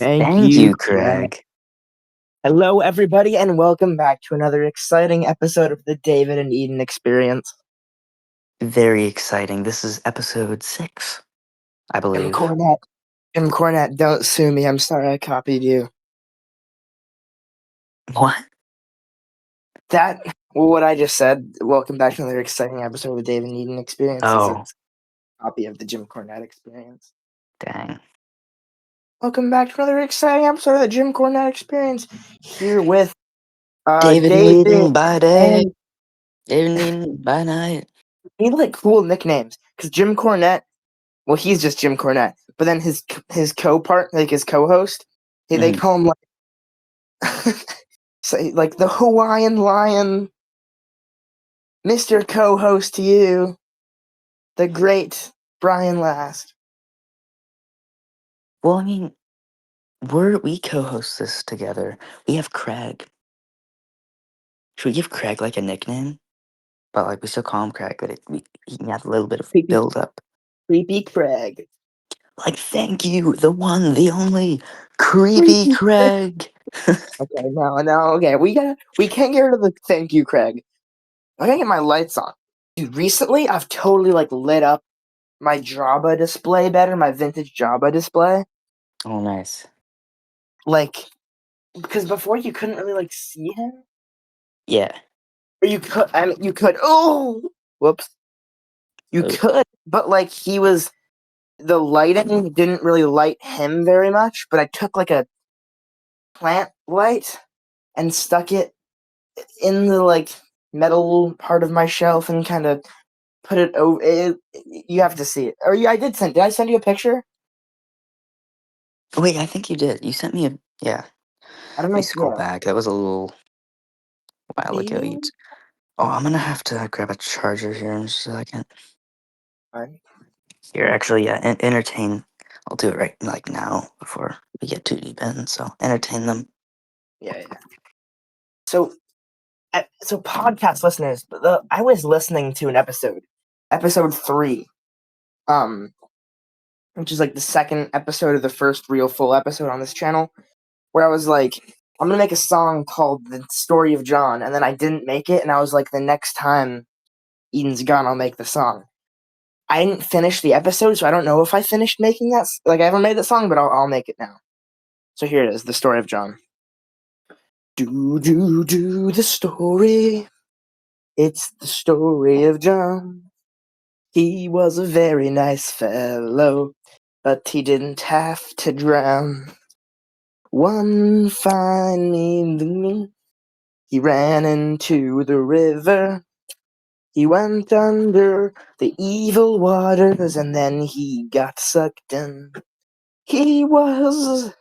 Thank Thank you, you, Craig. Craig. Hello, everybody, and welcome back to another exciting episode of the David and Eden Experience. Very exciting. This is episode 6, I Jim believe. Cornette. Jim Cornette, don't sue me. I'm sorry I copied you. What? What I just said. Welcome back to another exciting episode of the David and Eden Experience. Is a Oh, copy of the Jim Cornette Experience. dang. Welcome back to another exciting episode of the Jim Cornette Experience. Here with David and David Eden by day, and David and Eden by night. we need like cool nicknames because Jim Cornette. Well, he's just Jim Cornette, but then his co-part, like his co-host, they Mhm. call him like say like the Hawaiian Lion, Mr. Co-host to you, the great Brian Last. Well, I mean, we co-host this together. We have Craig. Should we give Craig like a nickname? But like we still call him Craig, but he can have a little bit of Creepy, build up. creepy Craig. Like, thank you, the one, the only, creepy Creepy Craig. Craig. Okay, now, okay, we can't get rid of the thank you, Craig. I gotta get my lights on, dude. Recently, I've totally like lit up my Jabba display better, my vintage Jabba display. Oh, nice. Like, because before you couldn't really like see him, Yeah. or you could. I mean, you could. Oh, whoops. You Oh, could, but like the lighting didn't really light him very much. But I took like a plant light and stuck it in the like metal part of my shelf and kind of put it over. You have to see it. Or I did send. Did I send you a picture? wait, I think you did. You sent me a. Yeah. I don't Let me know. scroll Yeah. back. That was a little while ago. Oh, I'm gonna have to grab a charger here in just a second. Fine. Here, actually, yeah, entertain. I'll do it right like now before we get too deep in. So entertain them. Yeah. So, podcast listeners, I was listening to an episode 3, um, which is like the second episode of the first real full episode on this channel, where I was like, I'm gonna make a song called "The Story of John," and then I didn't make it, and I was like, the next time Eden's gone, I'll make the song. I didn't finish the episode, so I don't know if I finished making that. Like, I haven't made that song, but I'll make it now. So here it is, "The Story of John." Do the story. It's the story of John. He was a very nice fellow, but he didn't have to drown. One fine evening, he ran into the river. He went under the evil waters and then he got sucked in. He was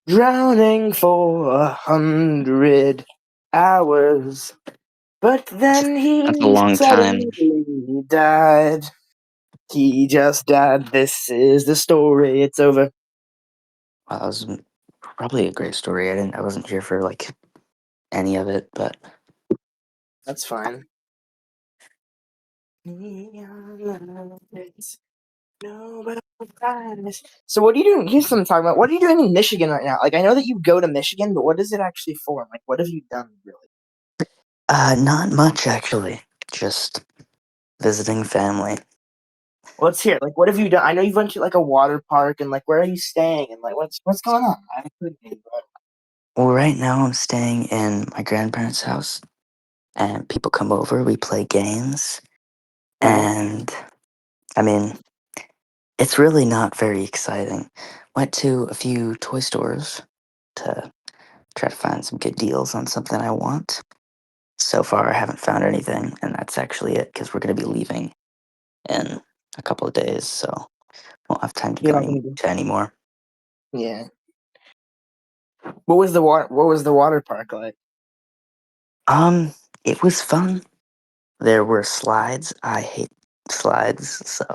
drowning for 100 hours, but then That's a he long time. suddenly died. He just died. This is the story. It's over. Wow, that was probably a great story. I wasn't here for like any of it, but That's fine. So what are you doing? Here's what I'm talking about. What are you doing in Michigan right now? Like, I know that you go to Michigan, but what is it actually for? Like, what have you done really? not much actually. Just visiting family. Let's hear. Like, what have you done? I know you went to like a water park, and like, where are you staying? And like, what's going on? I haven't heard anything about it. Well, right now I'm staying in my grandparents' house, and people come over. We play games, Nice. and I mean, it's really not very exciting. Went to a few toy stores to try to find some good deals on something I want. So far, I haven't found anything, and that's actually it because we're going to be leaving in a couple of days, so won't have time to You're go not gonna do. to anymore. Yeah. What was the water park like? Um, it was fun. There were slides. I hate slides, so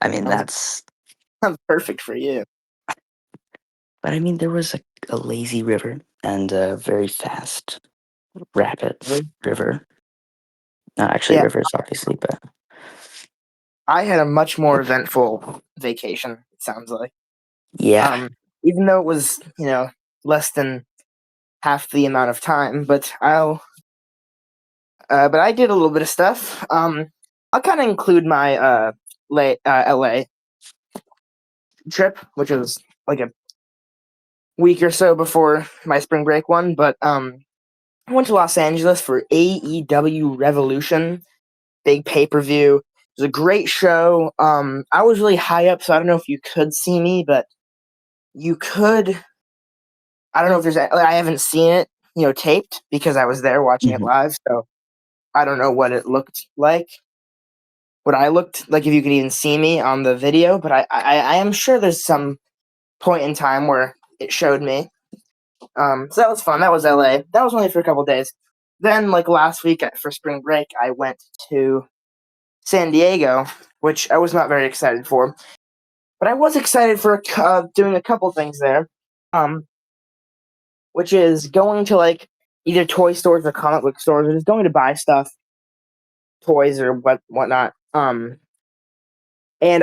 I mean Sounds that's. sounds perfect for you. But I mean, there was a lazy river and a very fast rapid river. Not actually Yeah, rivers, obviously, but I had a much more eventful vacation. It sounds like. yeah. Um, even though it was less than half the amount of time. But I did a little bit of stuff. I'll kind of include my LA trip, which was like a week or so before my spring break one. But I went to Los Angeles for AEW Revolution, big pay-per-view. It was a great show. I was really high up, so I don't know if you could see me, but you could. I don't know if there's. I haven't seen it, taped because I was there watching it Mhm. live. So I don't know what it looked like. What I looked like, if you could even see me on the video, but I am sure there's some point in time where it showed me. So that was fun. That was LA. That was only for a couple days. Then, like last week for spring break, I went to San Diego, which I was not very excited for, but I was excited for doing a couple things there. Um, which is going to like either toy stores or comic book stores, or just going to buy stuff, toys or whatnot. And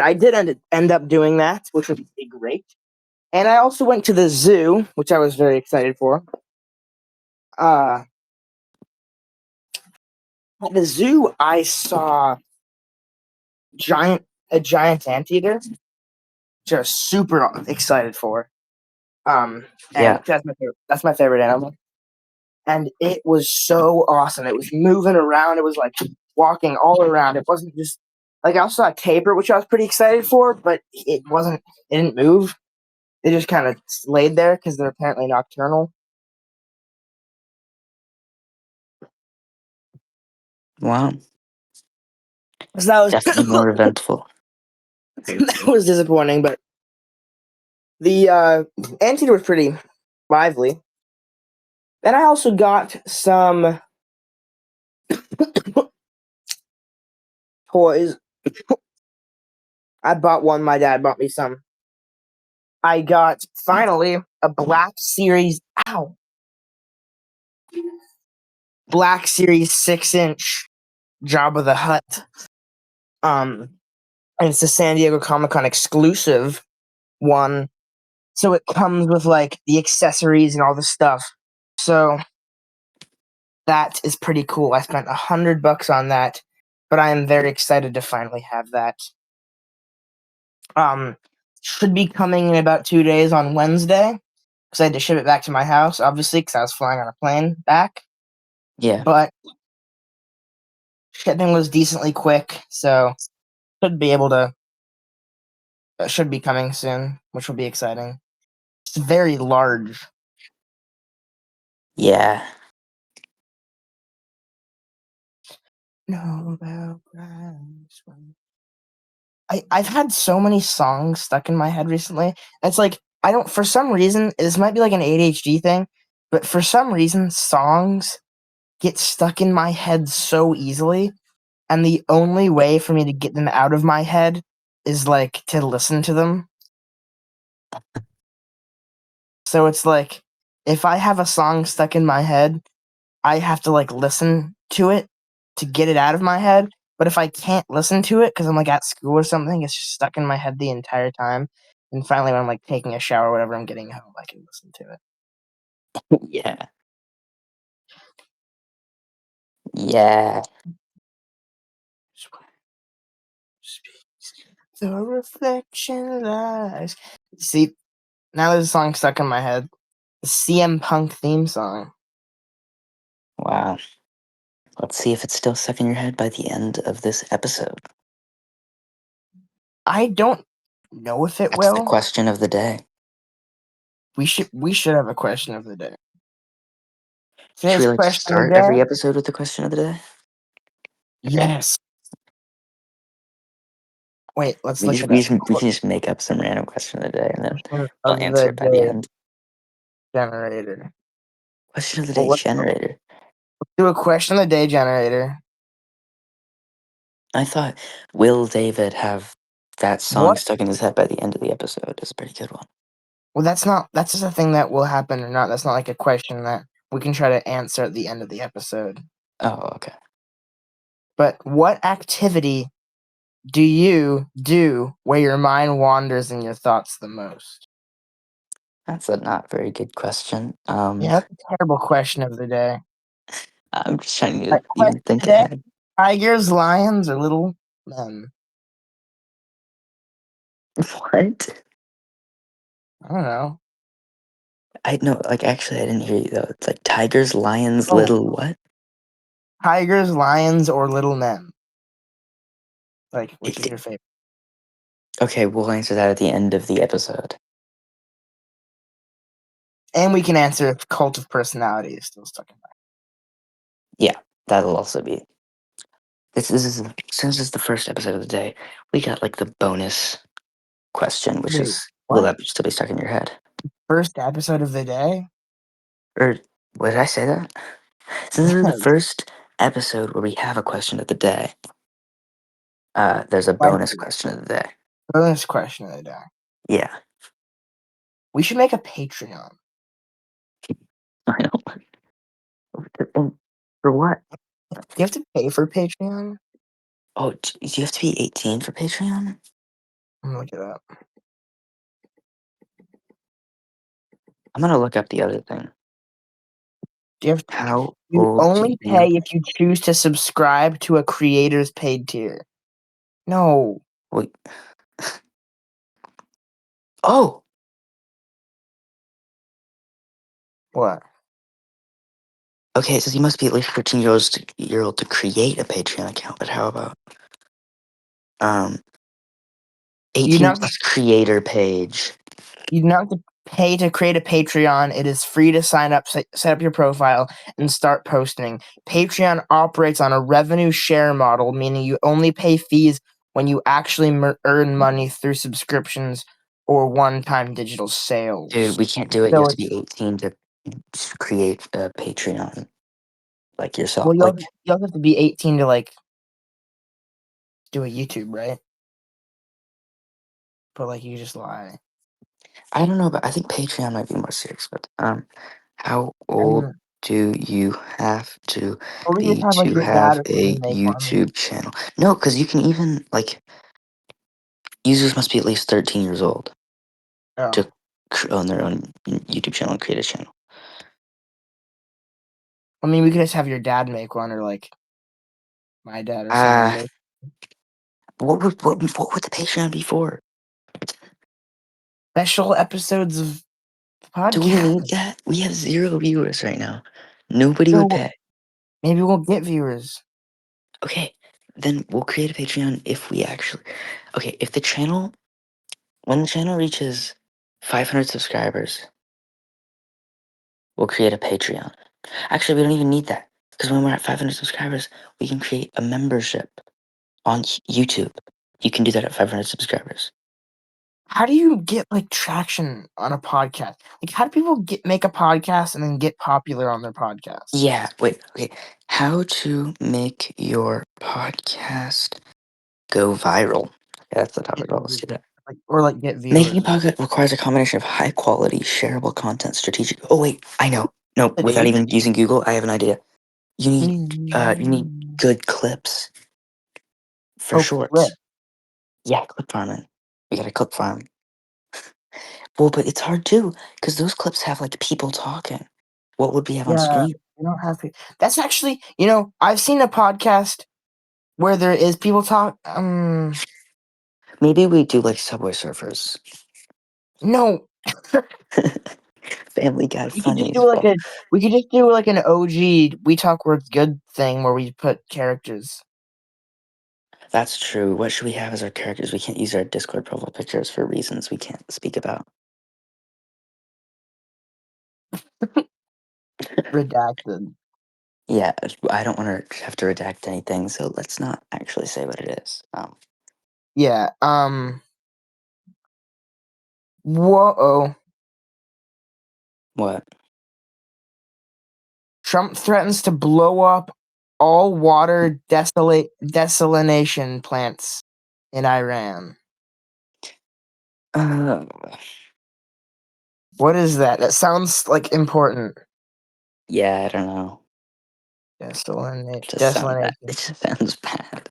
I did end up doing that, which would be great. And I also went to the zoo, which I was very excited for. Uh, at the zoo, I saw a giant anteater, just super excited for. And Yeah. that's my favorite animal. And it was so awesome. It was moving around. It was like walking all around. It wasn't just like I also saw a tapir, which I was pretty excited for, but it wasn't. It didn't move. It just kind of laid there because they're apparently nocturnal. Wow. So that Definitely more eventful. that was disappointing, but the anteater was pretty lively. Then I also got some toys. I bought one. My dad bought me some. I got finally a Black Series. Ow! Black Series 6-inch Jabba the Hutt. And it's a San Diego Comic Con exclusive one. So it comes with like the accessories and all the stuff. So that is pretty cool. I spent $100 on that, but I am very excited to finally have that. Um, should be coming in about 2 days on Wednesday because I had to ship it back to my house, obviously, because I was flying on a plane back. Yeah. But shipping was decently quick, so should be able to. Should be coming soon, which will be exciting. It's very large. Yeah. No, I've had so many songs stuck in my head recently. It's like I don't for some reason this might be like an ADHD thing, but for some reason songs get stuck in my head so easily, and the only way for me to get them out of my head is like to listen to them. So it's like if I have a song stuck in my head, I have to like listen to it to get it out of my head. But if I can't listen to it because I'm like at school or something, it's just stuck in my head the entire time. And finally, when I'm like taking a shower or whatever, I'm getting home, I can listen to it. Yeah. Yeah. The reflection lies. See, now there's a song stuck in my head. The CM Punk theme song. Wow. Let's see if it's still stuck in your head by the end of this episode. I don't know if it That's the will. question of the day. We should have a question of the day. Should Today's we like question of the start every day. episode with the question of the day? Yes. Wait, let's We look just it we up. just we can just make up some random question of the day and then Question we'll of answer the it by the day end. generator. Question of the Well, day let's generator. do a question of the day generator. I thought will David have that song What? stuck in his head by the end of the episode is a pretty good one. Well, that's not. That's just a thing that will happen or not. That's not like a question that we can try to answer at the end of the episode. Oh, okay. But what activity do you do where your mind wanders and your thoughts the most? That's a not very good question. Yeah, that's a terrible question of the day. I'm just trying to Question even think today: ahead. tigers, lions, or little men? What? I don't know. I know, like actually, I didn't hear you though. It's like tigers, lions, Oh, little what? tigers, lions, or little men? Like, which It, is your favorite? okay, we'll answer that at the end of the episode. And we can answer if cult of personality is still stuck in my. Yeah, that'll also be. This is since it's the first episode of the day. We got like the bonus question, which Wait, is, will what? that still be stuck in your head? First episode of the day? Or what did I say that? Since this is the Yes. first episode where we have a question of the day, there's a bonus Likely. question of the day. Bonus question of the day. Yeah, We should make a Patreon. I know. And for what? Do you have to pay for Patreon? Oh, do you have to be 18 for Patreon? I'm gonna look it up. I'm gonna look up the other thing. Do you have How You old do only pay you? if you choose to subscribe to a creator's paid tier. No. Wait. Oh, What? okay. It says you must be at least 13 year old to create a Patreon account. But how about um You 18 don't plus creator page? you don't have to pay to create a Patreon. It is free to sign up, set up your profile, and start posting. Patreon operates on a revenue share model, meaning you only pay fees when you actually earn money through subscriptions or one-time digital Dude, sales. we can't do it. You So have to it's be 18 to create a Patreon like yourself. well, Like you also have to be 18 to like do a YouTube, right? But like you just lie. I don't know, but I think Patreon might be more serious. But how I old mean, do you have to or we just be have like to your dad have or a something make one. YouTube channel? No, because you can even like users must be at least 13 years old Oh, to own their own YouTube channel and create a channel. I mean, we could just have your dad make one, or like my dad or someone Uh make what would the Patreon be for? special episodes of the Do we podcast. need that? We have 0 viewers right now. Nobody would So pay. maybe we'll get viewers. Okay, then we'll create a Patreon if we actually. Okay, if the channel, when the channel reaches 500 subscribers, we'll create a Patreon. Actually, we don't even need that because when we're at 500 subscribers, we can create a membership on YouTube. You can do that at 500 subscribers. How do you get like traction on a podcast? Like, how do people make a podcast and then get popular on their podcast? Yeah, wait, okay. How to make your podcast go viral. Yeah, that's the topic. Get Let's vi- do that. like, or like get Making a viewers. podcast requires a combination of high quality, shareable content, strategic. Oh wait, I know. No, without Dude. even using Google, I have an idea. You need good clips for Oh, clip. shorts. Yeah, clip farming. We got a clip farm. Well, but it's hard too because those clips have like people talking. What would we have on Yeah, screen? we don't have to. That's actually, I've seen a podcast where there is people talk. Maybe we do like Subway Surfers, No, Family Guy we could just funnies. do like Well, a we could just do like an OG We Talk We're Good thing where we put characters. that's true. What should we have as our characters? We can't use our Discord profile pictures for reasons we can't speak about. Redacted. Yeah, I don't want to have to redact anything, so let's not actually say what it is. Yeah. Whoa. What? Trump threatens to blow up all water desalination plants in Iran. Uh, What is that? That sounds like important. yeah, I don't know. It just sounds bad. Desalination. It just sounds bad.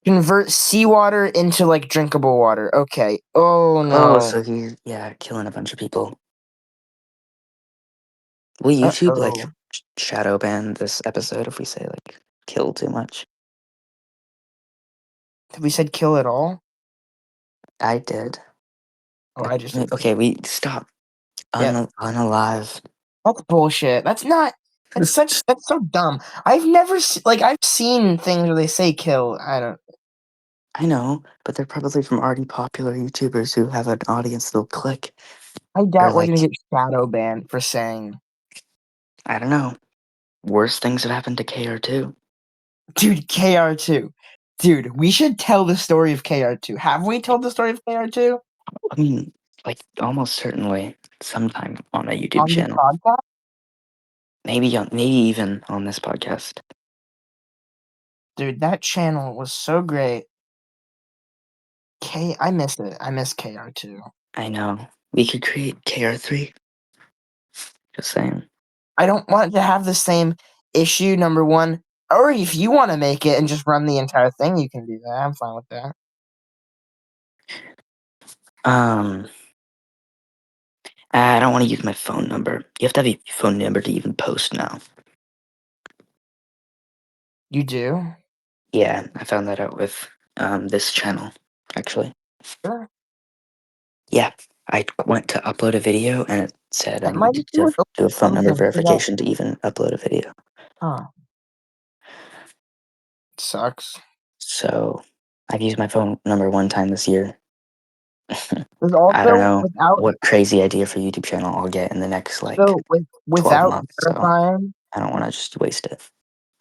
Convert seawater into like drinkable water. Okay. Oh Oh, no. so he's killing a bunch of people. Will YouTube like Oh. shadow ban this episode if we say like kill too much? Have we said kill it all? I did. Oh, I just said Okay, kill. we stop. Yeah, Unalive. that's bullshit. That's not. That's so dumb. I've never I've seen things where they say kill. I don't. I know, but they're probably from already popular YouTubers who have an audience they'll click. I Or doubt we're like, gonna get shadow banned for saying, I don't know. Worse things have happened to KR2. dude, KR2. Dude, we should tell the story of KR2. Have we told the story of KR2 I mean, like almost certainly sometime on a YouTube on the channel. podcast? Maybe even on this podcast. Dude, that channel was so great. I miss it. I miss KR2. I know. We could create KR3. Just saying. I don't want to have the same issue, number one. Or if you want to make it and just run the entire thing, you can do that. I'm fine with that. I don't want to use my phone number. You have to have a phone number to even post now. You do? Yeah, I found that out with this channel, actually. Sure. Yeah, I went to upload a video and it said I That might needed just be to like do a phone number something for that. verification to even upload a video. Huh. Sucks. So I've used my phone number one time this year. There's I don't also know what crazy idea for YouTube channel I'll get in the next like 12 without months, so verifying I don't want to just waste it.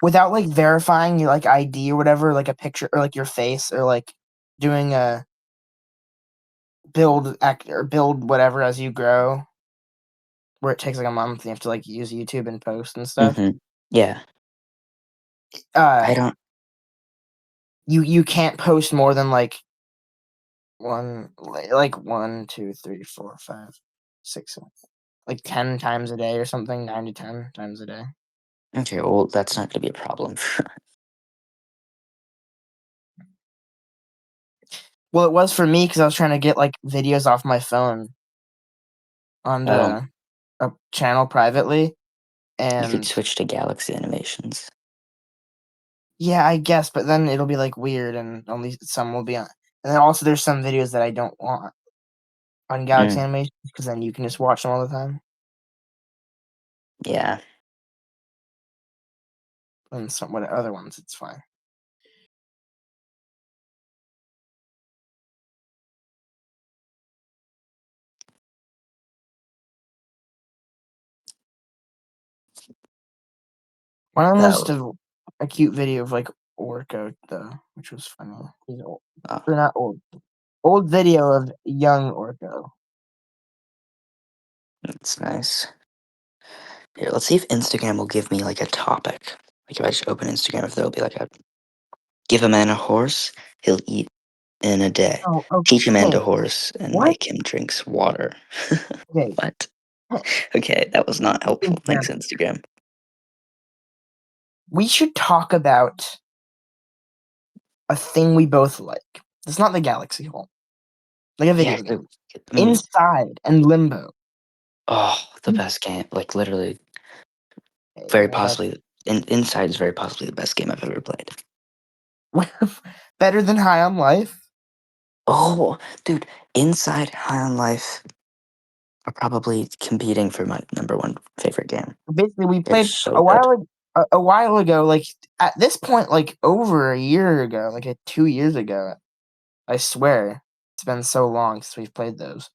without like verifying your like ID or whatever, like a picture or like your face or like doing a build act or build whatever as you grow, where it takes like a month and you have to like use YouTube and post and stuff. Yeah, Uh I don't. you can't post more than like one, two, three, four, five, six, like 10 times a day or something, 9 to 10 times a day. Okay, well, that's not going to be a problem. Well, it was for me because I was trying to get like videos off my phone onto Oh, a channel privately, you could and switch to Galaxy Animations. yeah, I guess, but then it'll be like weird, and only some will be on. And then also, there's some videos that I don't want on Galaxy Mm, Animation because then you can just watch them all the time, yeah. and some what other ones it's fine. One of them That was was, a cute video of like Orko though, which was funny. He's old, oh, or not old. Old video of young Orko. that's nice. Here, let's see if Instagram will give me like a topic. Like if I just open Instagram, if there'll be like a give a man a horse, he'll eat in a day. Oh, Teach a man okay. to horse and What? make him drinks water. Okay. What? Okay, that was not helpful. Thanks, Instagram. Instagram. We should talk about a thing we both like. It's not the Galaxy Hole, like a Yeah, video game. I mean, Inside and Limbo. oh, the best game. Like literally, Okay, very what about possibly. Inside is very possibly the best game I've ever played. better than High on Life? Oh, dude, Inside High on Life are probably competing for my number one favorite game. Basically, we They're played so good. a while ago. Like at this point, like over a year ago, 2 years ago. I swear, it's been so long since we've played those.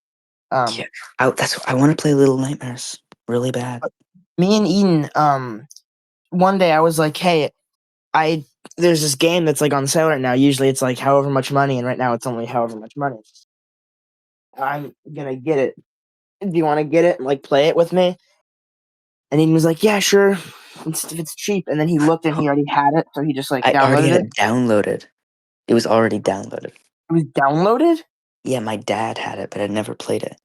Yeah, I want to play Little Nightmares really bad. Me and Eden, one day I was like, "Hey, I there's this game that's like on sale right now. Usually it's like however much money, and right now it's only however much money. I'm gonna get it. Do you want to get it and like play it with me?" And Eden was like, "Yeah, sure. If it's cheap." And then he looked and he already had it, so he just like I already downloaded had it. it downloaded. It was already downloaded. It was downloaded. Yeah, my dad had it, but I'd never played it.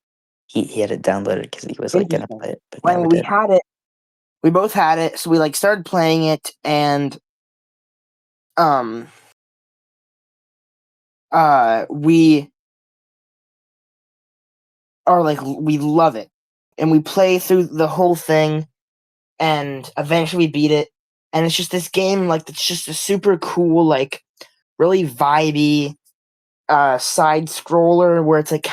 He had it downloaded because he was like gonna Interesting. play it, but Well, never we did. had it. We both had it, so we like started playing it, and um, we are like we love it, and we play through the whole thing, and eventually we beat it. And it's just this game, like it's just a super cool, like really vibey side scroller where it's like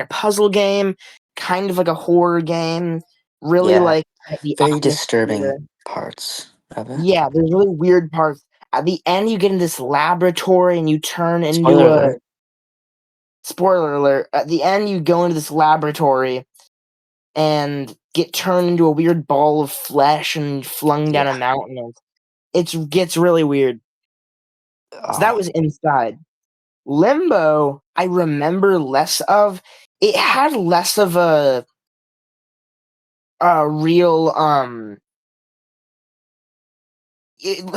a puzzle game, kind of like a horror game. Really Yeah, like the very atmosphere. disturbing parts of it. Yeah, there's really weird parts. At the end, you get in this laboratory and you turn into Spoiler a alert. spoiler alert. At the end, you go into this laboratory and get turned into a weird ball of flesh and flung down a Yeah. mountain. And it gets really weird. So that Oh, was Inside. Limbo, I remember less of. It had less of a real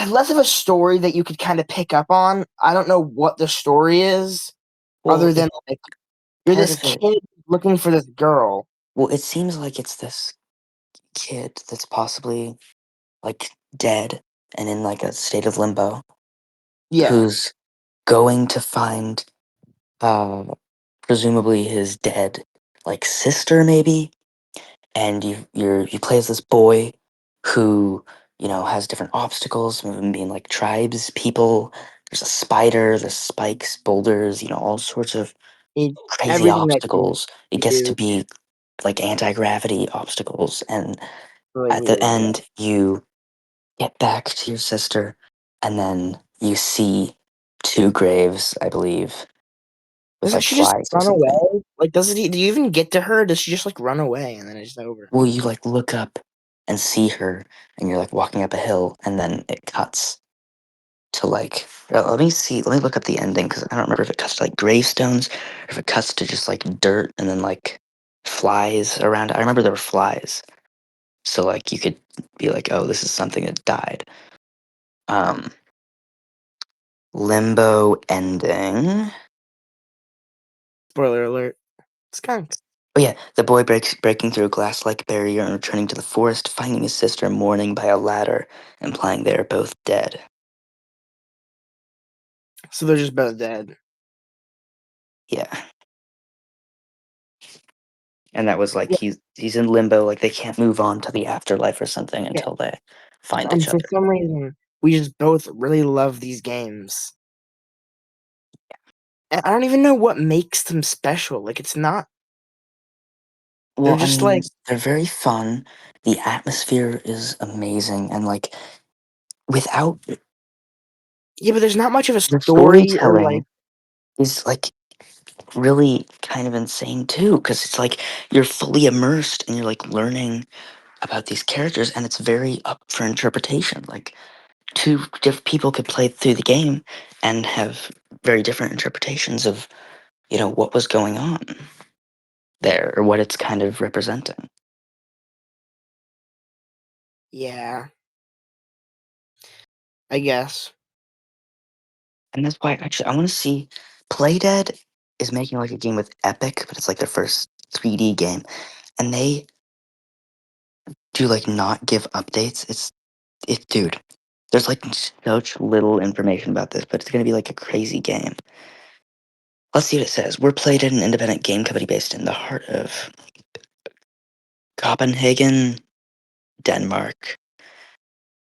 less of a story that you could kind of pick up on. I don't know what the story is, well, other than like you're part this of it. kid looking for this girl. Well, it seems like it's this kid that's possibly like dead and in like a state of limbo, Yeah, who's going to find uh presumably his dead like sister maybe, and you play as this boy who has different obstacles, moving being like tribes people. There's a spider, there's spikes, boulders, all sorts of it's crazy everything that kids obstacles. It gets to do. be like anti-gravity obstacles, and Really at the weird. Yeah. end you get back to your sister, and then you see two graves, I believe, with Doesn't like she just flies or run something. away? Like, do you even get to her? Or does she just like run away and then it's over? Well, you like look up and see her, and you're like walking up a hill, and then it cuts to like. Let me see. Let me look up the ending because I don't remember if it cuts to like gravestones or if it cuts to just like dirt and then like flies around. I remember there were flies, so like you could be like, oh, this is something that died. Um, Limbo ending. Spoiler alert. Skunk. Oh yeah, the boy breaking through a glass-like barrier and returning to the forest, finding his sister mourning by a ladder, implying they are both dead. So they're just both dead. Yeah, and that was like Yeah, he's in limbo, like they can't move on to the afterlife or something yeah. until they find And each for other. some reason, we just both really love these games. And I don't even know what makes them special. Like, it's not. They're Well, I just mean, like, they're very fun. The atmosphere is amazing, and like without yeah, but there's not much of a the story or like, storytelling is like really kind of insane too, because it's like you're fully immersed and you're like learning about these characters, and it's very up for interpretation. Like two different people could play through the game and have very different interpretations of what was going on there or what it's kind of representing. yeah, I guess. And that's why actually I want to see Playdead is making like a game with Epic, but it's like their first 3D game, and they do like not give updates. It dude. There's like such little information about this, but it's gonna be like a crazy game. Let's see what it says. We're Playdead, an independent game company based in the heart of Copenhagen, Denmark.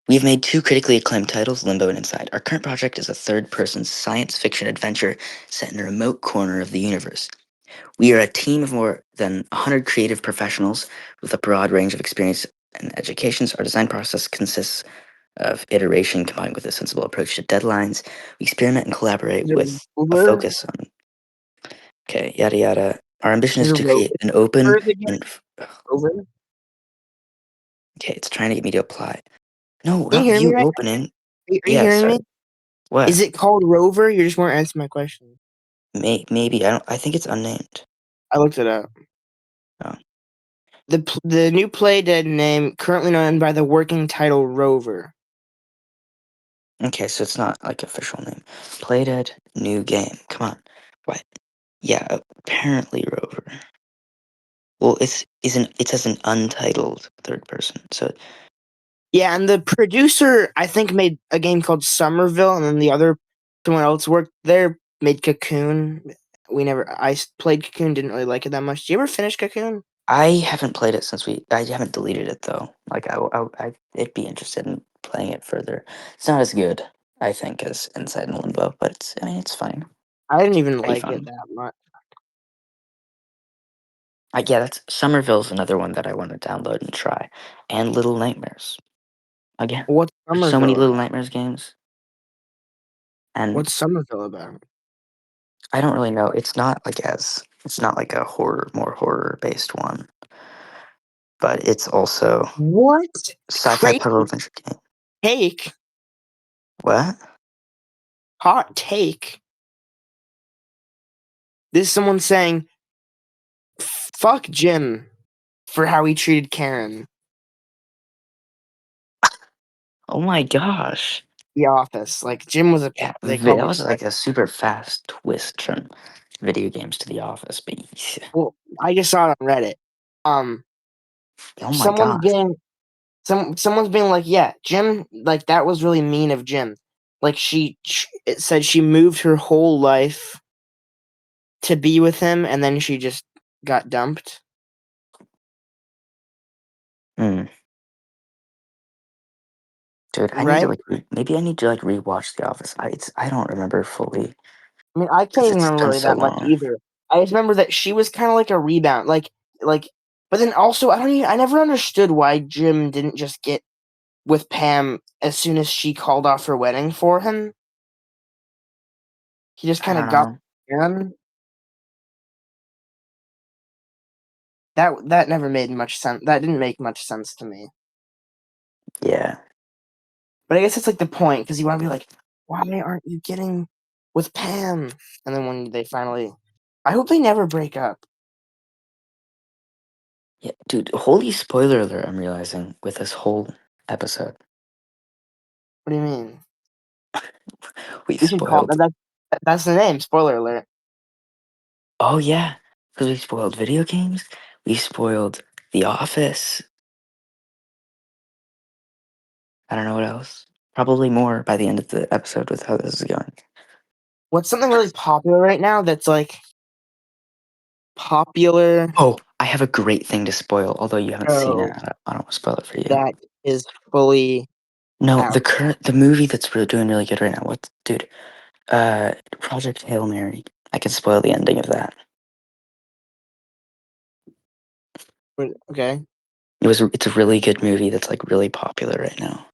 We've made two critically acclaimed titles, Limbo and Inside. Our current project is a third-person science fiction adventure set in a remote corner of the universe. We are a team of more than 100 creative professionals with a broad range of experience and educations. Our design process consists of iteration combined with a sensible approach to deadlines. We experiment and collaborate Is it with a Rover? focus on, okay, yada yada. Our ambition Is is it to create an open Rover the game? and, Rover? okay, it's trying to get me to apply. No, Can you not hear me view right now? opening. Are you Yeah, hearing me? sorry. What? Is it called Rover? You just weren't answering my question. Maybe. I don't. I think it's unnamed. I looked it up. Oh, The new Playdead name, currently known by the working title Rover. okay, so it's not like official name. Playdead, new game. Come on. What? Yeah, apparently Rover. Well, it says an untitled third person. So Yeah, and the producer I think made a game called Somerville, and then the other someone else worked there. made Cocoon. I played Cocoon, didn't really like it that much. Did you ever finish Cocoon? I haven't played it since I haven't deleted it though. Like I'd be interested in playing it further. It's not as good, I think, as Inside and Limbo, but I mean, it's fine. I didn't even Pretty like it fun. that much. Yeah, that's Somerville's another one that I want to download and try, and Little Nightmares. Again, What's there's so many Somerville Little about? Nightmares games, and What's Somerville about? I don't really know. It's not like a more horror based one, but it's also What sci-fi crazy puzzle adventure game. take? What? Hot take. This is someone saying, "Fuck Jim for how he treated Karen." Oh my gosh! The Office. Like Jim was a. Yeah, They called that him. was like a super fast twist from video games to The Office. But Well, I just saw it on Reddit. Um, oh my someone's gosh! being someone's being like, yeah, Jim, like that was really mean of Jim. Like it said she moved her whole life to be with him, and then she just got dumped. Hmm. Dude, I need to Right? like maybe I need to like rewatch The Office. I don't remember fully I mean, I can't because even it's remember been really so that much long. either. I just remember that she was kind of like a rebound, like. But then also, I never understood why Jim didn't just get with Pam as soon as she called off her wedding for him. He just I kind of don't got know. in. That never made much sense. That didn't make much sense to me. Yeah, But I guess it's like the point because you want to be like, why aren't you getting with Pam? And then when they finally, I hope they never break up. yeah, dude. Holy spoiler alert! I'm realizing with this whole episode, What do you mean? we We should call spoiled. that's the name. Spoiler alert. Oh yeah, because we spoiled video games. We spoiled The Office. I don't know what else. Probably more by the end of the episode with how this is going. What's something really popular right now that's like popular Oh, I have a great thing to spoil. Although you haven't seen it, show I don't want to spoil it for you. that is fully No, out? the movie that's really doing really good right now. What, dude? Project Hail Mary. I could spoil the ending of that. Okay. It's a really good movie that's like really popular right now.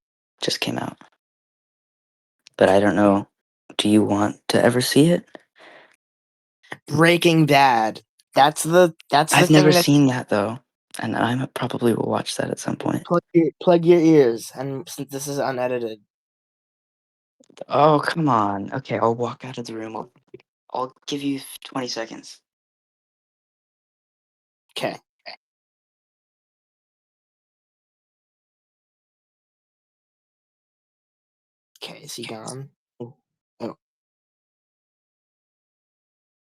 Just came out, but I don't know. Do you want to ever see it? Breaking Bad. That's the I've never thing that seen that though, and I probably will watch that at some point. plug your ears. And since this is unedited, Oh, come on. Okay, I'll walk out of the room. I'll give you 20 seconds. okay. Okay, is he gone? Oh,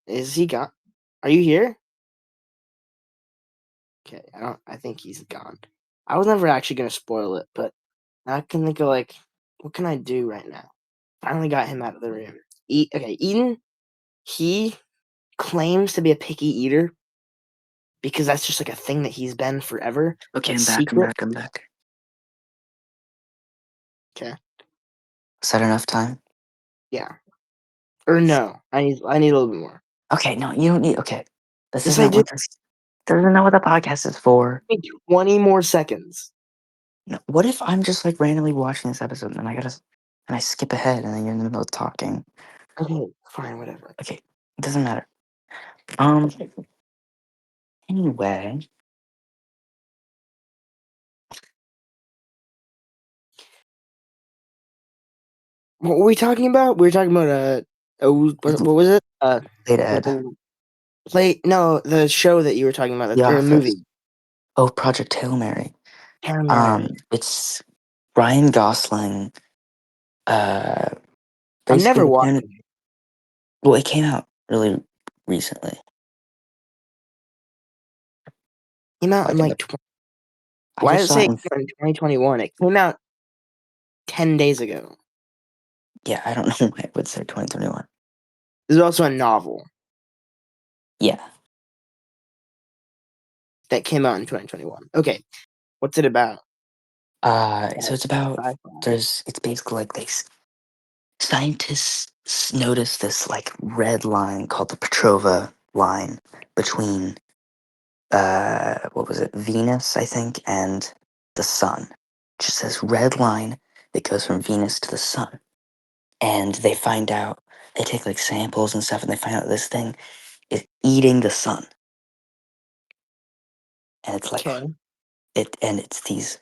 is he gone? Are you here? Okay, I think he's gone. I was never actually gonna spoil it, but now I can think of like, what can I do right now? Finally got him out of the room. Okay, Eden. He claims to be a picky eater because that's just like a thing that he's been forever. Okay, That's I'm back. I'm secret. back. I'm back. Okay, Is that enough time? yeah. Or no, I need a little bit more. Okay, no, you don't need. Okay, this Yes, I isn't do. what this. This isn't what the podcast is for. Need 20 more seconds. No, what if I'm just like randomly watching this episode and and I skip ahead and then you're in the middle of talking? Okay, fine, whatever. Okay, it doesn't matter. Um. Anyway, What were we talking about? We were talking about what was it? late Ed, Oh, play no, the show that you were talking about, The or a Office. movie. Oh, Project Hail Mary. Hail Mary. It's Ryan Gosling. Uh, I'm basically never the kind of watching it. well, it came out really recently. It came out in Like in like the, I why just does it saw say it it in. came out in 2021? It came out 10 days ago. Yeah, I don't know why it would say 2021. There's also a novel Yeah. that came out in 2021. Okay, what's it about? So it's about Sci-fi. it's basically like scientists notice this like red line called the Petrova line between what was it, Venus, I think, and the sun. Just this red line that goes from Venus to the sun. And they find out, they take like samples and stuff, and they find out this thing is eating the sun. And it's like Okay. and it's these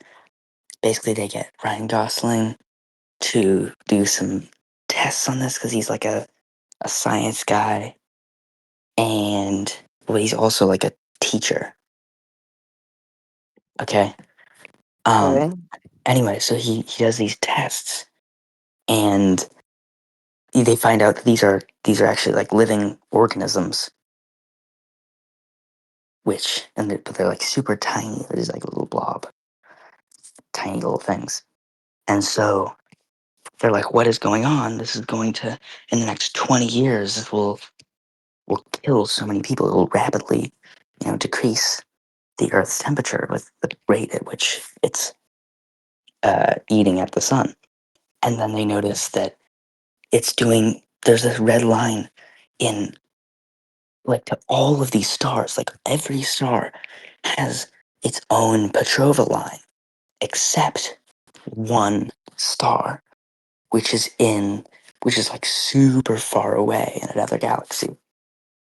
basically they get Ryan Gosling to do some tests on this because he's like a science guy, and well, he's also like a teacher. Okay. Okay. Anyway, so he does these tests, and they find out that these are actually like living organisms, but they're like super tiny. They're just like a little blob, tiny little things. And so they're like, "What is going on? This is going to in the next 20 years. This will kill so many people. It will rapidly, decrease the Earth's temperature with the rate at which it's eating at the sun." And then they notice that it's doing. There's this red line in like to all of these stars. Like every star has its own Petrova line, except one star, which is in which is like super far away in another galaxy.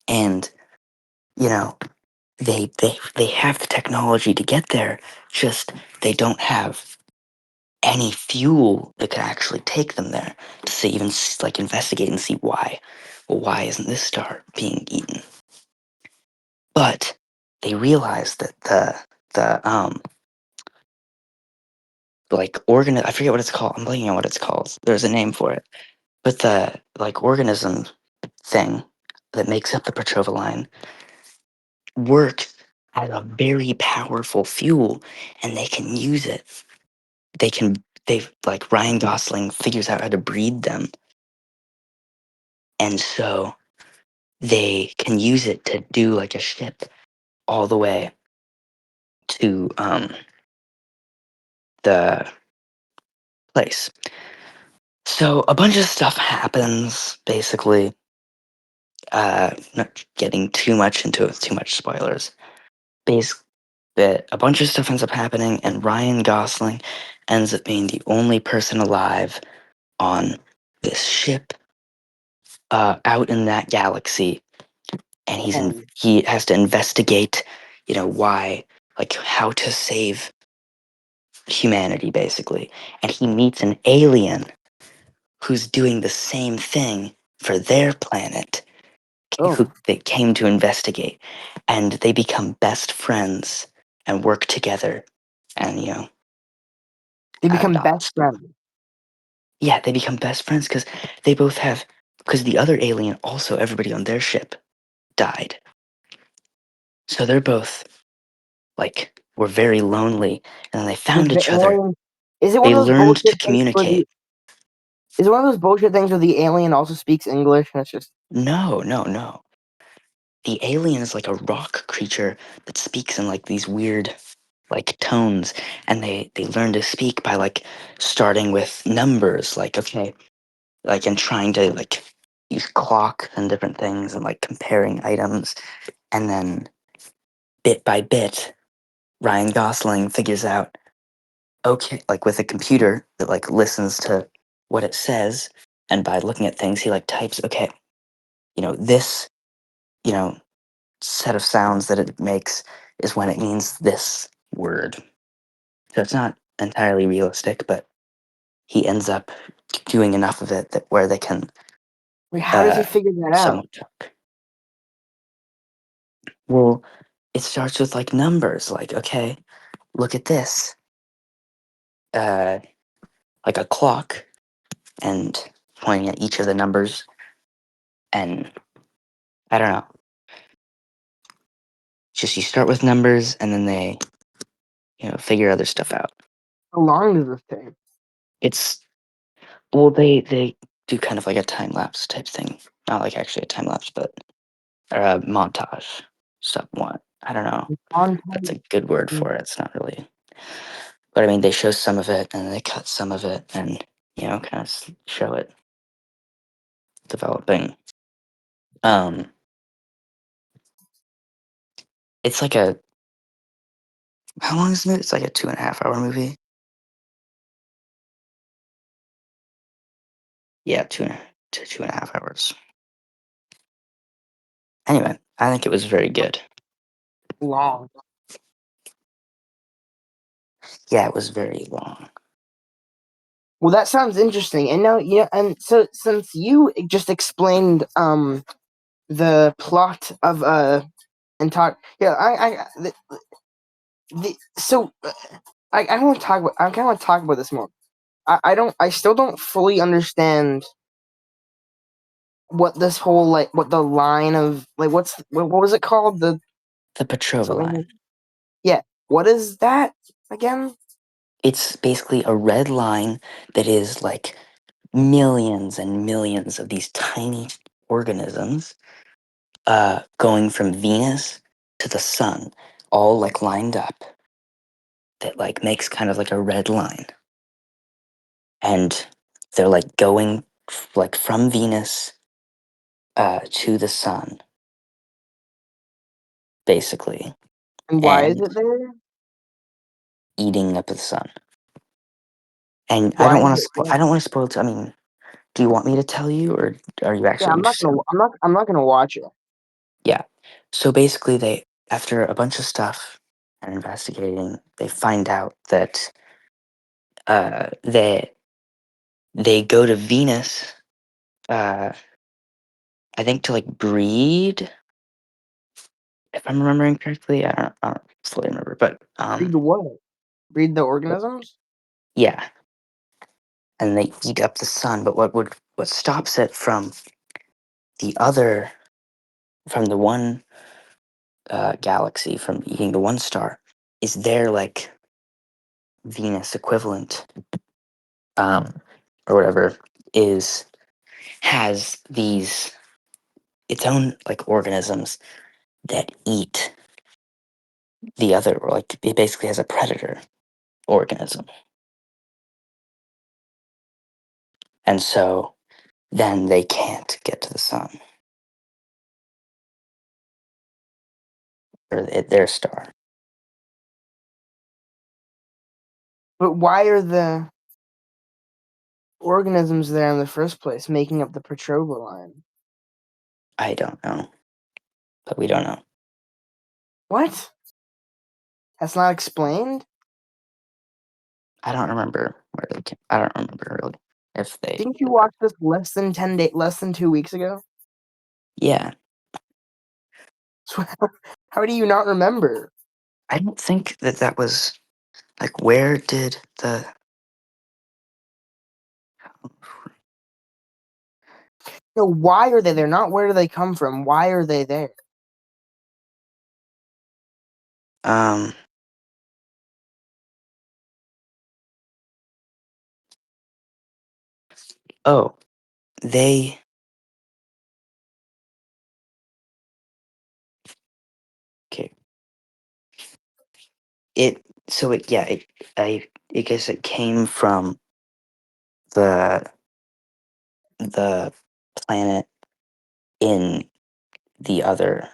And you know, they have the technology to get there, just they don't have any fuel that could actually take them there to see, even like investigate and see why. Well, why isn't this star being eaten? But they realize that the like I forget what it's called. I'm blanking on what it's called. There's a name for it. But the like organism thing that makes up the Petrova line works as a very powerful fuel, and they can use it. They've like Ryan Gosling figures out how to breed them, and so they can use it to do like a ship all the way to the place. So a bunch of stuff happens basically. Not getting too much into it, too much spoilers. Basically, that a bunch of stuff ends up happening, and Ryan Gosling ends up being the only person alive on this ship out in that galaxy, and Um, he has to investigate, why, like how to save humanity, basically. And he meets an alien who's doing the same thing for their planet, oh, who they came to investigate, and they become best friends and work together, and they become adopt best stuff. friends. Yeah, they become best friends because they both have because the other alien also everybody on their ship died, so they're both like were very lonely, and then they Does found the each other. alien? Is it one They of those learned to bullshit things where the? communicate. Is it one of those bullshit things where the alien also speaks English and it's just No, no, no. The alien is like a rock creature that speaks in like these weird like tones, and they learn to speak by like starting with numbers, like okay, like and trying to like use clock and different things and like comparing items, and then bit by bit Ryan Gosling figures out, okay, like with a computer that like listens to what it says, and by looking at things he like types, okay, this, you know set of sounds that it makes is when it means this word. So it's not entirely realistic, but he ends up doing enough of it that where they can wait, how does he uh figure that out? somewhat talk. Well, it starts with like numbers, like okay, look at this, uh like a clock, and pointing at each of the numbers, and I don't know, just you start with numbers and then they figure other stuff out. How long does this take? It's well, they do kind of like a time lapse type thing. not like actually a time lapse, but or a montage. Somewhat. I don't know. That's a good word for it. It's not really. But I mean, they show some of it and they cut some of it and, kind of show it developing. It's like how long is the movie? It's like a 2.5 hour movie. Yeah, 2.5 hours. Anyway, I think it was very good. Long. Yeah, it was very long. Well, that sounds interesting. And now, and so since you just explained the plot of and talk, yeah, so I want to talk about. I kind of want to talk about this more. I still don't fully understand what this whole what the line of what was it called, the The Petrova something. line. Yeah, what is that again? It's basically a red line that is like millions and millions of these tiny organisms going from Venus to the sun, all like lined up, that like makes kind of like a red line. And they're like going like from Venus to the sun, basically, And why is and it there? eating up the sun. And I Why don't is want to. it there? I don't want to spoil. I mean, do you want me to tell you, or are you Yeah, actually interested? I'm not gonna watch it. Yeah. So basically, they after a bunch of stuff and investigating, they find out that they go to Venus. Uh, I think to like breed, if I'm remembering correctly. I don't fully remember, but Read the what? Read the organisms. yeah, and they eat up the sun. But what stops it from the other from the one galaxy from eating the one star is their like Venus equivalent, um, or whatever, is has these its own like organisms that eat the other, or like it basically has a predator organism, and so then they can't get to the sun or their star. But why are the organisms there in the first place, making up the Petrova line? I don't know, but we don't know. What? That's not explained? I don't remember where they came. I don't remember really if they. Didn't you watch this less than 2 weeks ago? Yeah, So how do you not remember? I don't think that was like where did the No, why are they there? Not where do they come from? Why are they there? um oh they okay it so it yeah it I guess it came from the the planet in the other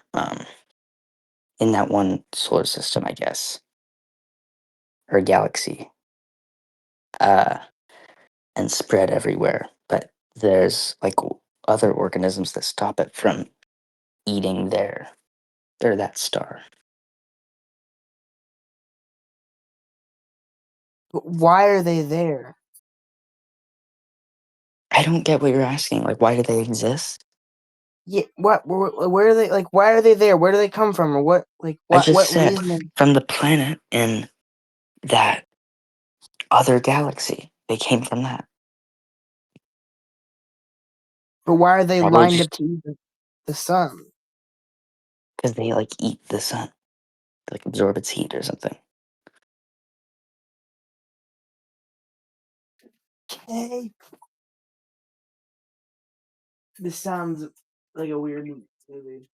in that one solar system, I guess, or galaxy, uh and spread everywhere, but there's like other organisms that stop it from eating their or that star. But why are they there? I don't get what you're asking. Like, why do they exist? Yeah, where are they? Like, why are they there? Where do they come from? Or what? Like, I just what said reason? from the planet in that other galaxy. They came from that. But why are they Probably lined just up to eat the sun? because they like eat the sun, like absorb its heat or something. Okay, this sounds like a weird movie.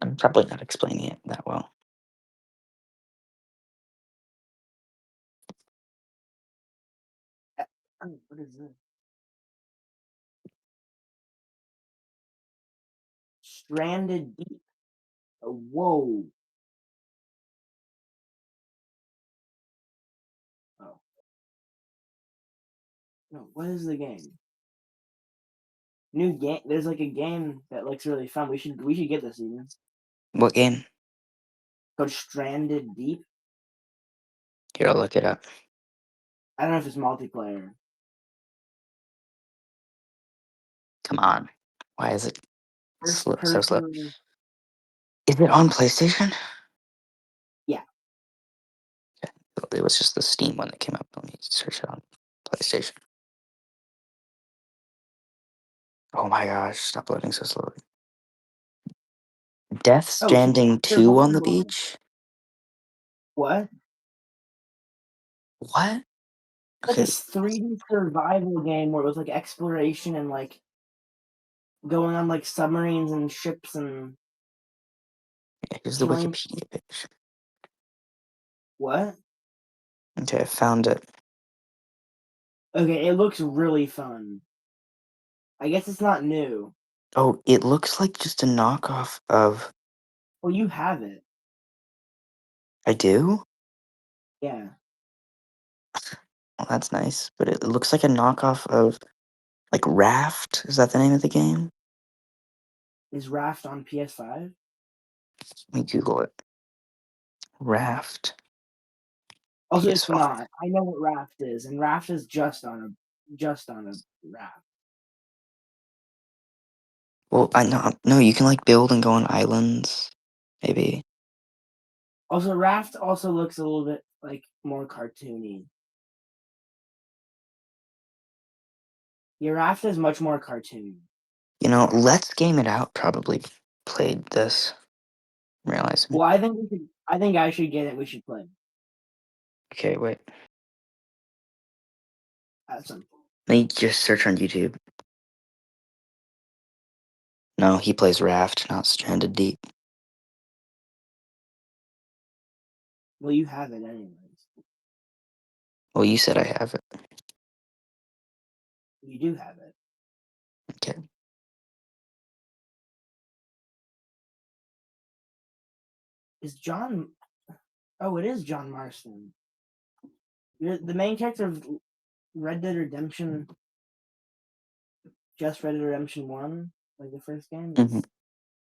I'm probably not explaining it that well. Oh, what is this? Stranded Deep. Oh, whoa. Oh. No, what is the game? New game. There's like a game that looks really fun. We should get this even. What game? Called Stranded Deep. Here, I'll look it up. I don't know if it's multiplayer. Come on. Why is it First so slow? person. Is it on PlayStation? Yeah. It was just the Steam one that came up. Let me search it on PlayStation. Oh my gosh, stop loading so slowly. Death Oh, so Stranding 2 on the survival. beach? What? What? Like Okay, this 3D survival game where it was like exploration and like going on like submarines and ships and here's the killing. Wikipedia page. What? Okay, I found it. Okay, it looks really fun. I guess it's not new. Oh, it looks like just a knockoff of... Well, you have it. I do? Yeah. Well, that's nice. But it looks like a knockoff of, like, Raft. Is that the name of the game? Is Raft on PS5? Let me Google it. Raft. Also, it's PS5. not. I know what Raft is, and Raft is just on a raft. Well, I know. No, you can, like, build and go on islands. Maybe. Also, Raft also looks a little bit like more cartoony. Yeah, Raft is much more cartoony. You know, Let's Game It Out probably played this. I'm realizing it. Well, I think we should. I think I should get it. We should play. Okay, wait. At some point. Let me just search on YouTube. No, he plays Raft, not Stranded Deep. Well, you have it anyways. Well, you said I have it. You do have it. Okay. Is John? Oh, it is John Marston. The main character of Red Dead Redemption, just Red Dead Redemption 1, like the first game, Hmm. is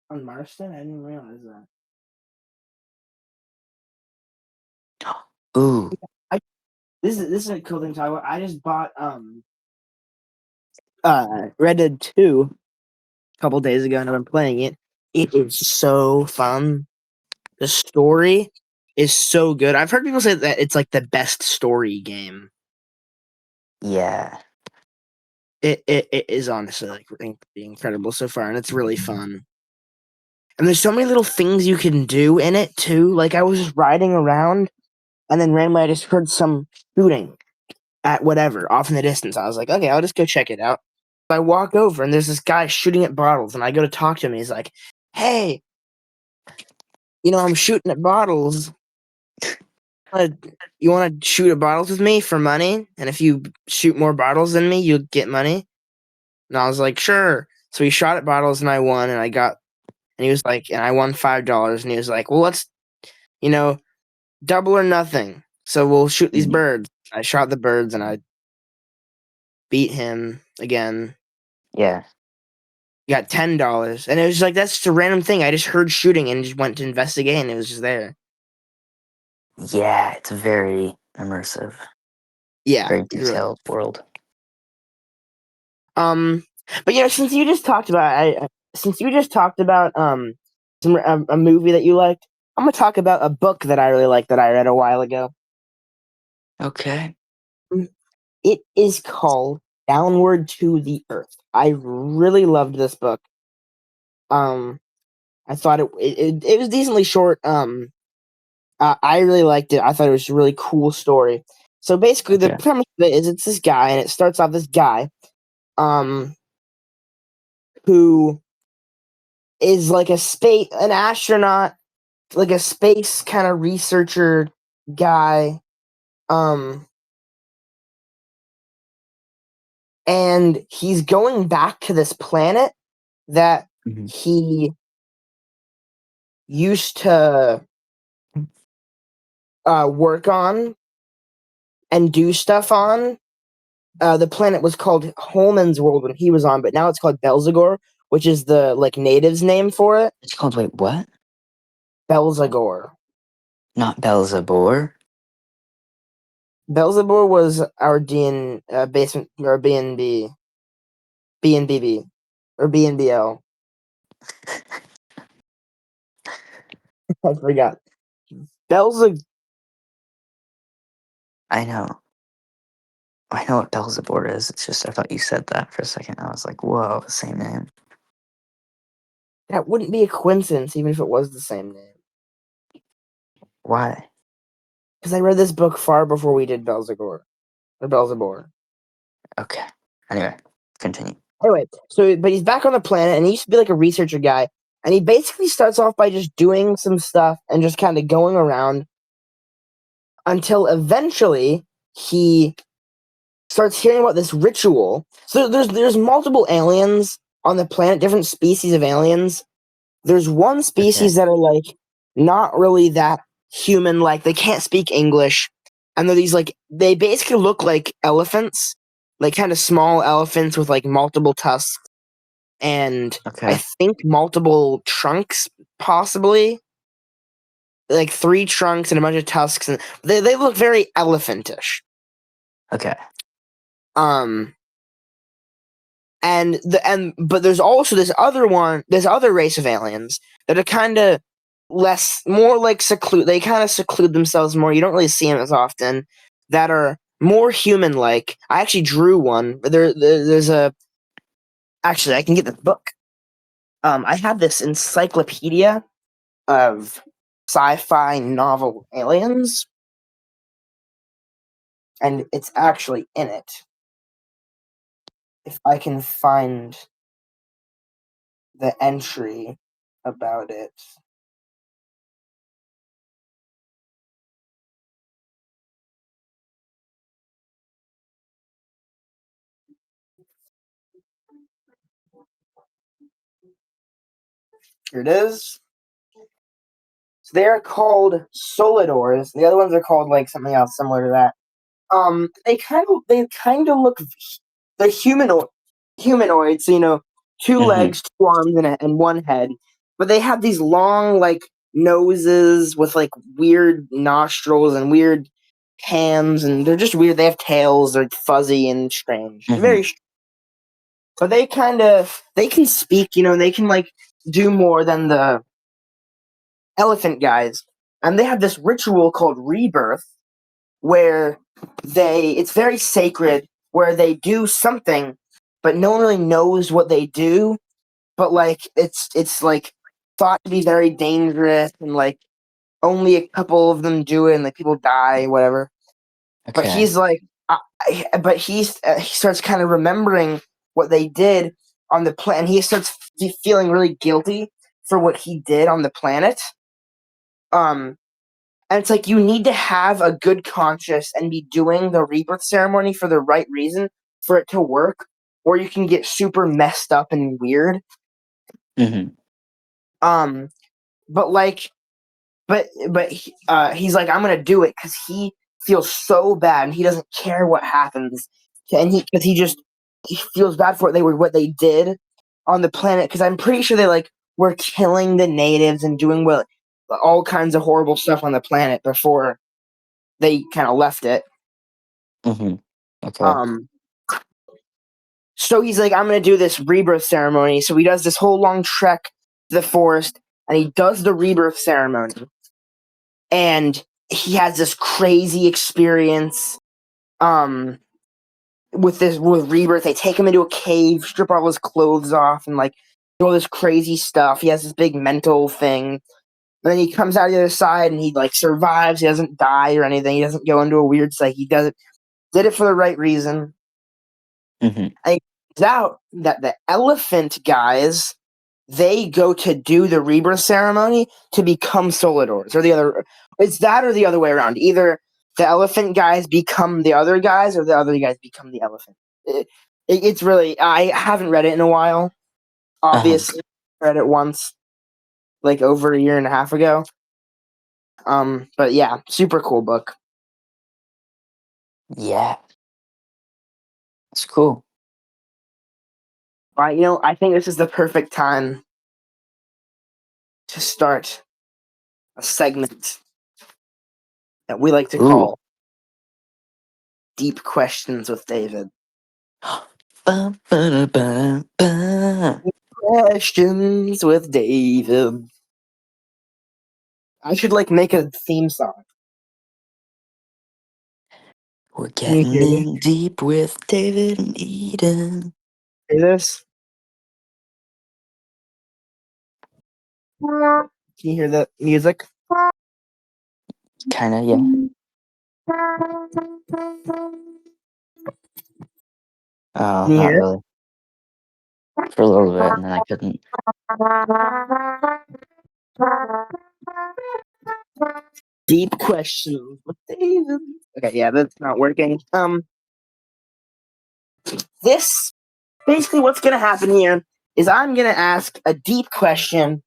on Marston. I didn't realize that. Ooh, I this is a cool thing to talk about. I just bought Red Dead 2 a couple days ago and I've been playing it. It is so fun. The story is so good. I've heard people say that it's like the best story game. yeah. It is honestly like incredible so far, and it's really fun. And there's so many little things you can do in it too. Like I was just riding around, and then randomly I just heard some shooting at whatever off in the distance. I was like, okay, I'll just go check it out. I walk over, and there's this guy shooting at bottles, and I go to talk to him. And he's like, "Hey, I'm shooting at bottles. You want to shoot at bottles with me for money? And if you shoot more bottles than me, you'll get money." And I was like, "Sure." So he shot at bottles, and I won, and he was like, and I won $5, and he was like, "Well, let's, you know, double or nothing. So we'll shoot these Mhm. birds." I shot the birds, and I beat him again. Yeah. Got $10, and it was just like that's just a random thing. I just heard shooting and just went to investigate, and it was just there. Yeah, it's very immersive, Yeah, very it's really. detailed world. Um, but since you just talked about, a movie that you liked, I'm gonna talk about a book that I really liked that I read a while ago. Okay. It is called Downward to the Earth. I really loved this book. I thought it was decently short. I really liked it. I thought it was a really cool story. So basically, the Okay. premise of it is it's this guy, and it starts off this guy, who is like an astronaut, like a space kind of researcher guy. And he's going back to this planet that Mhm. he used to work on and do stuff on. The planet was called Holman's World when he was on, but now it's called Belzagor, which is the like natives' name for it. It's called, wait, what? Belzagor. Not Belzebor? Belzebor was our DN basement or BNB, BNBB or BNBL. I forgot. Belzag. I know. I know what Belzebor is. It's just I thought you said that for a second. I was like, whoa, same name. That wouldn't be a coincidence, even if it was the same name. Why? Because I read this book far before we did Belzagor or Belzebor. Okay. Anyway, continue. Anyway, so but he's back on the planet, and he used to be like a researcher guy, and he basically starts off by just doing some stuff and just kind of going around until eventually he starts hearing about this ritual. So there's multiple aliens on the planet, different species of aliens. There's one Okay. species that are like not really that human, like they can't speak English, and they're these like they basically look like elephants, like kind of small elephants with like multiple tusks and I Okay. think multiple trunks, possibly like 3 trunks and a bunch of tusks, and they look very elephantish. Okay. Um, but there's also this other race of aliens that are kind of more like seclude. They kind of seclude themselves more. You don't really see them as often. That are more human-like. I actually drew one. There's a actually I can get the book. I have this encyclopedia of sci-fi novel aliens, and it's actually in it. If I can find the entry about it. Here it is. So they're called Solidors. The other ones are called like something else similar to that. They kind of look they're humanoids, so, 2 Mm-hmm. legs, 2 arms, and 1 head. But they have these long like noses with like weird nostrils and weird hands, and they're just weird. They have tails, they're fuzzy and strange. Mm-hmm. Very but they can speak, they can like do more than the elephant guys. And they have this ritual called rebirth where it's very sacred, where they do something but no one really knows what they do, but like it's like thought to be very dangerous, and like only a couple of them do it, and like people die, whatever. But Okay. he's like he starts kind of remembering what they did on the planet. He starts feeling really guilty for what he did on the planet. um and it's like you need to have a good conscience and be doing the rebirth ceremony for the right reason for it to work, or you can get super messed up and weird. Mm-hmm. um but like he's like, I'm gonna do it because he feels so bad and he doesn't care what happens, and he feels bad for what they did on the planet, because I'm pretty sure they like were killing the natives and doing all kinds of horrible stuff on the planet before they kind of left it. Mm-hmm. Okay. um so he's like, I'm gonna do this rebirth ceremony. So he does this whole long trek to the forest, and he does the rebirth ceremony, and he has this crazy experience with rebirth. They take him into a cave, strip all his clothes off, and like do all this crazy stuff. He has this big mental thing. And then he comes out the other side and he like survives. He doesn't die or anything. He doesn't go into a weird psyche. He did it for the right reason. Mm-hmm. And it turns out that the elephant guys they go to do the rebirth ceremony to become Solidors, or the other. It's that or the other way around. Either the elephant guys become the other guys, or the other guys become the elephant. It's really. I haven't read it in a while. Uh-huh. Obviously, read it once, like over a year and a half ago. But yeah, super cool book. Yeah, it's cool. I think this is the perfect time to start a segment that we like to Ooh. call Deep Questions with David. Ba-ba-da-ba-da-ba. Questions with David. I should make a theme song. We're Can you getting hear this? in deep with David and Eden. Hear this? Can you hear the music? Kinda, yeah. Oh, Can you not hear really. For a little bit, and then I couldn't. it? Deep Questions with David. Okay, yeah, that's not working. This basically what's gonna happen here is I'm gonna ask a deep question,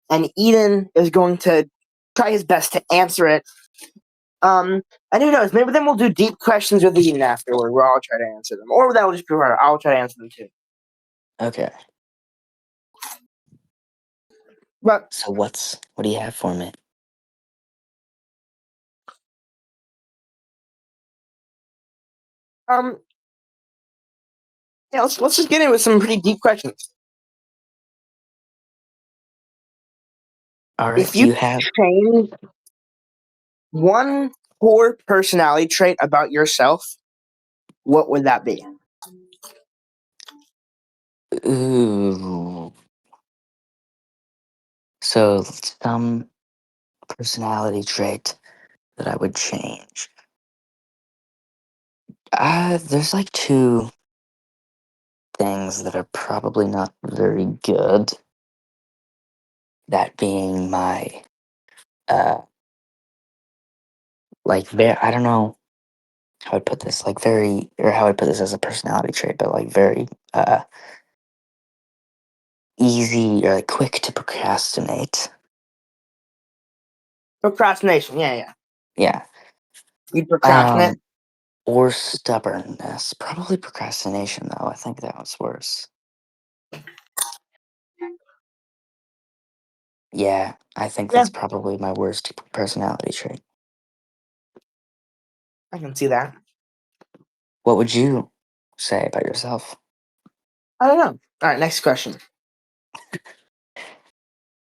and Eden is going to try his best to answer it. And who knows? Maybe then we'll do deep questions with Eden afterward, where I'll try to answer them, or that will just be where I'll try to answer them too. Okay. But So what do you have for me? um, yeah, let's just get in with some pretty deep questions. All right. If Do you you have? change one core personality trait about yourself, what would that be? Ooh. So some personality trait that I would change. There's like two things that are probably not very good. That being my I don't know how I'd put this, like very, or how I'd put this as a personality trait, but like very easy or like quick to procrastinate. Procrastination. Yeah, yeah. Yeah. You'd procrastinate. Um, or stubbornness. Probably procrastination though. I think that was worse. Yeah, I think Yeah, that's probably my worst personality trait. I can see that. What would you say about yourself? I don't know. All right, next question.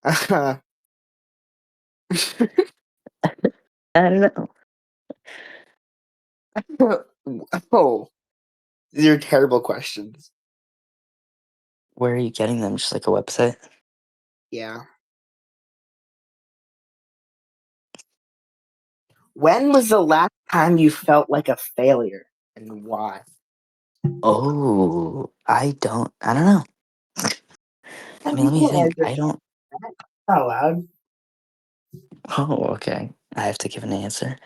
I don't know. Oh, these are terrible questions. Where are you getting them? Just like a website? Yeah. When was the last time you felt like a failure, and why? Oh, I don't know. I mean, You let me can't think. answer I don't. that out loud. Oh, okay. I have to give an answer.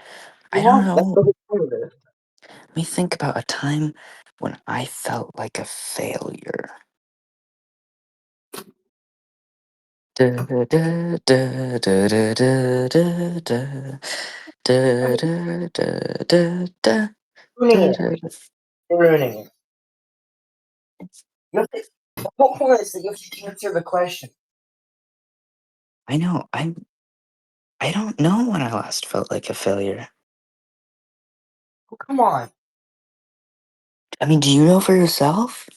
I don't Yeah, that's know. what it's for. Let me think about a time when I felt like a failure. Da, da, da, da, da, da, da, da, da, da, da, da, da, da, Ruining da, it. da. You're ruining it. The whole point is that you have to answer the question. I know. I don't know when I last felt like a failure. Oh, come on. I mean, do you know for yourself?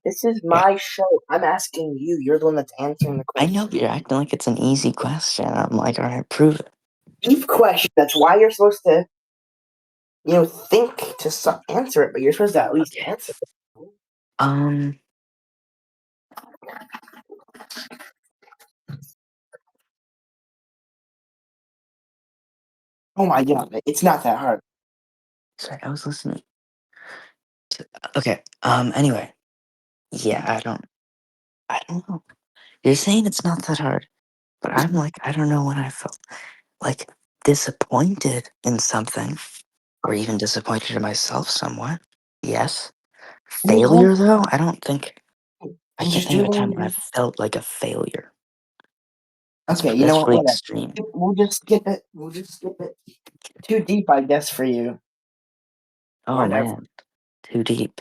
This is Yeah, my show. I'm asking you. You're the one that's answering the I know, question. but you're acting like it's an easy question. I'm like, all right, prove it. Deep question. That's why you're supposed to, think to answer it, but you're supposed to at least Okay. answer it. Um, Oh my god, it's not that hard. sorry, I was listening to. Okay. Anyway, Yeah, I don't know. You're saying it's not that hard, but I'm like, I don't know when I felt like disappointed in something, or even disappointed in myself somewhat. Yes. Well, Failure, though, I we'll can't just think do of a time when I one. felt like a failure. Okay, you know That's what? really Whatever. extreme. We'll just skip it. We'll just skip it. Too deep, I guess, for you. Oh Whatever. man, too deep.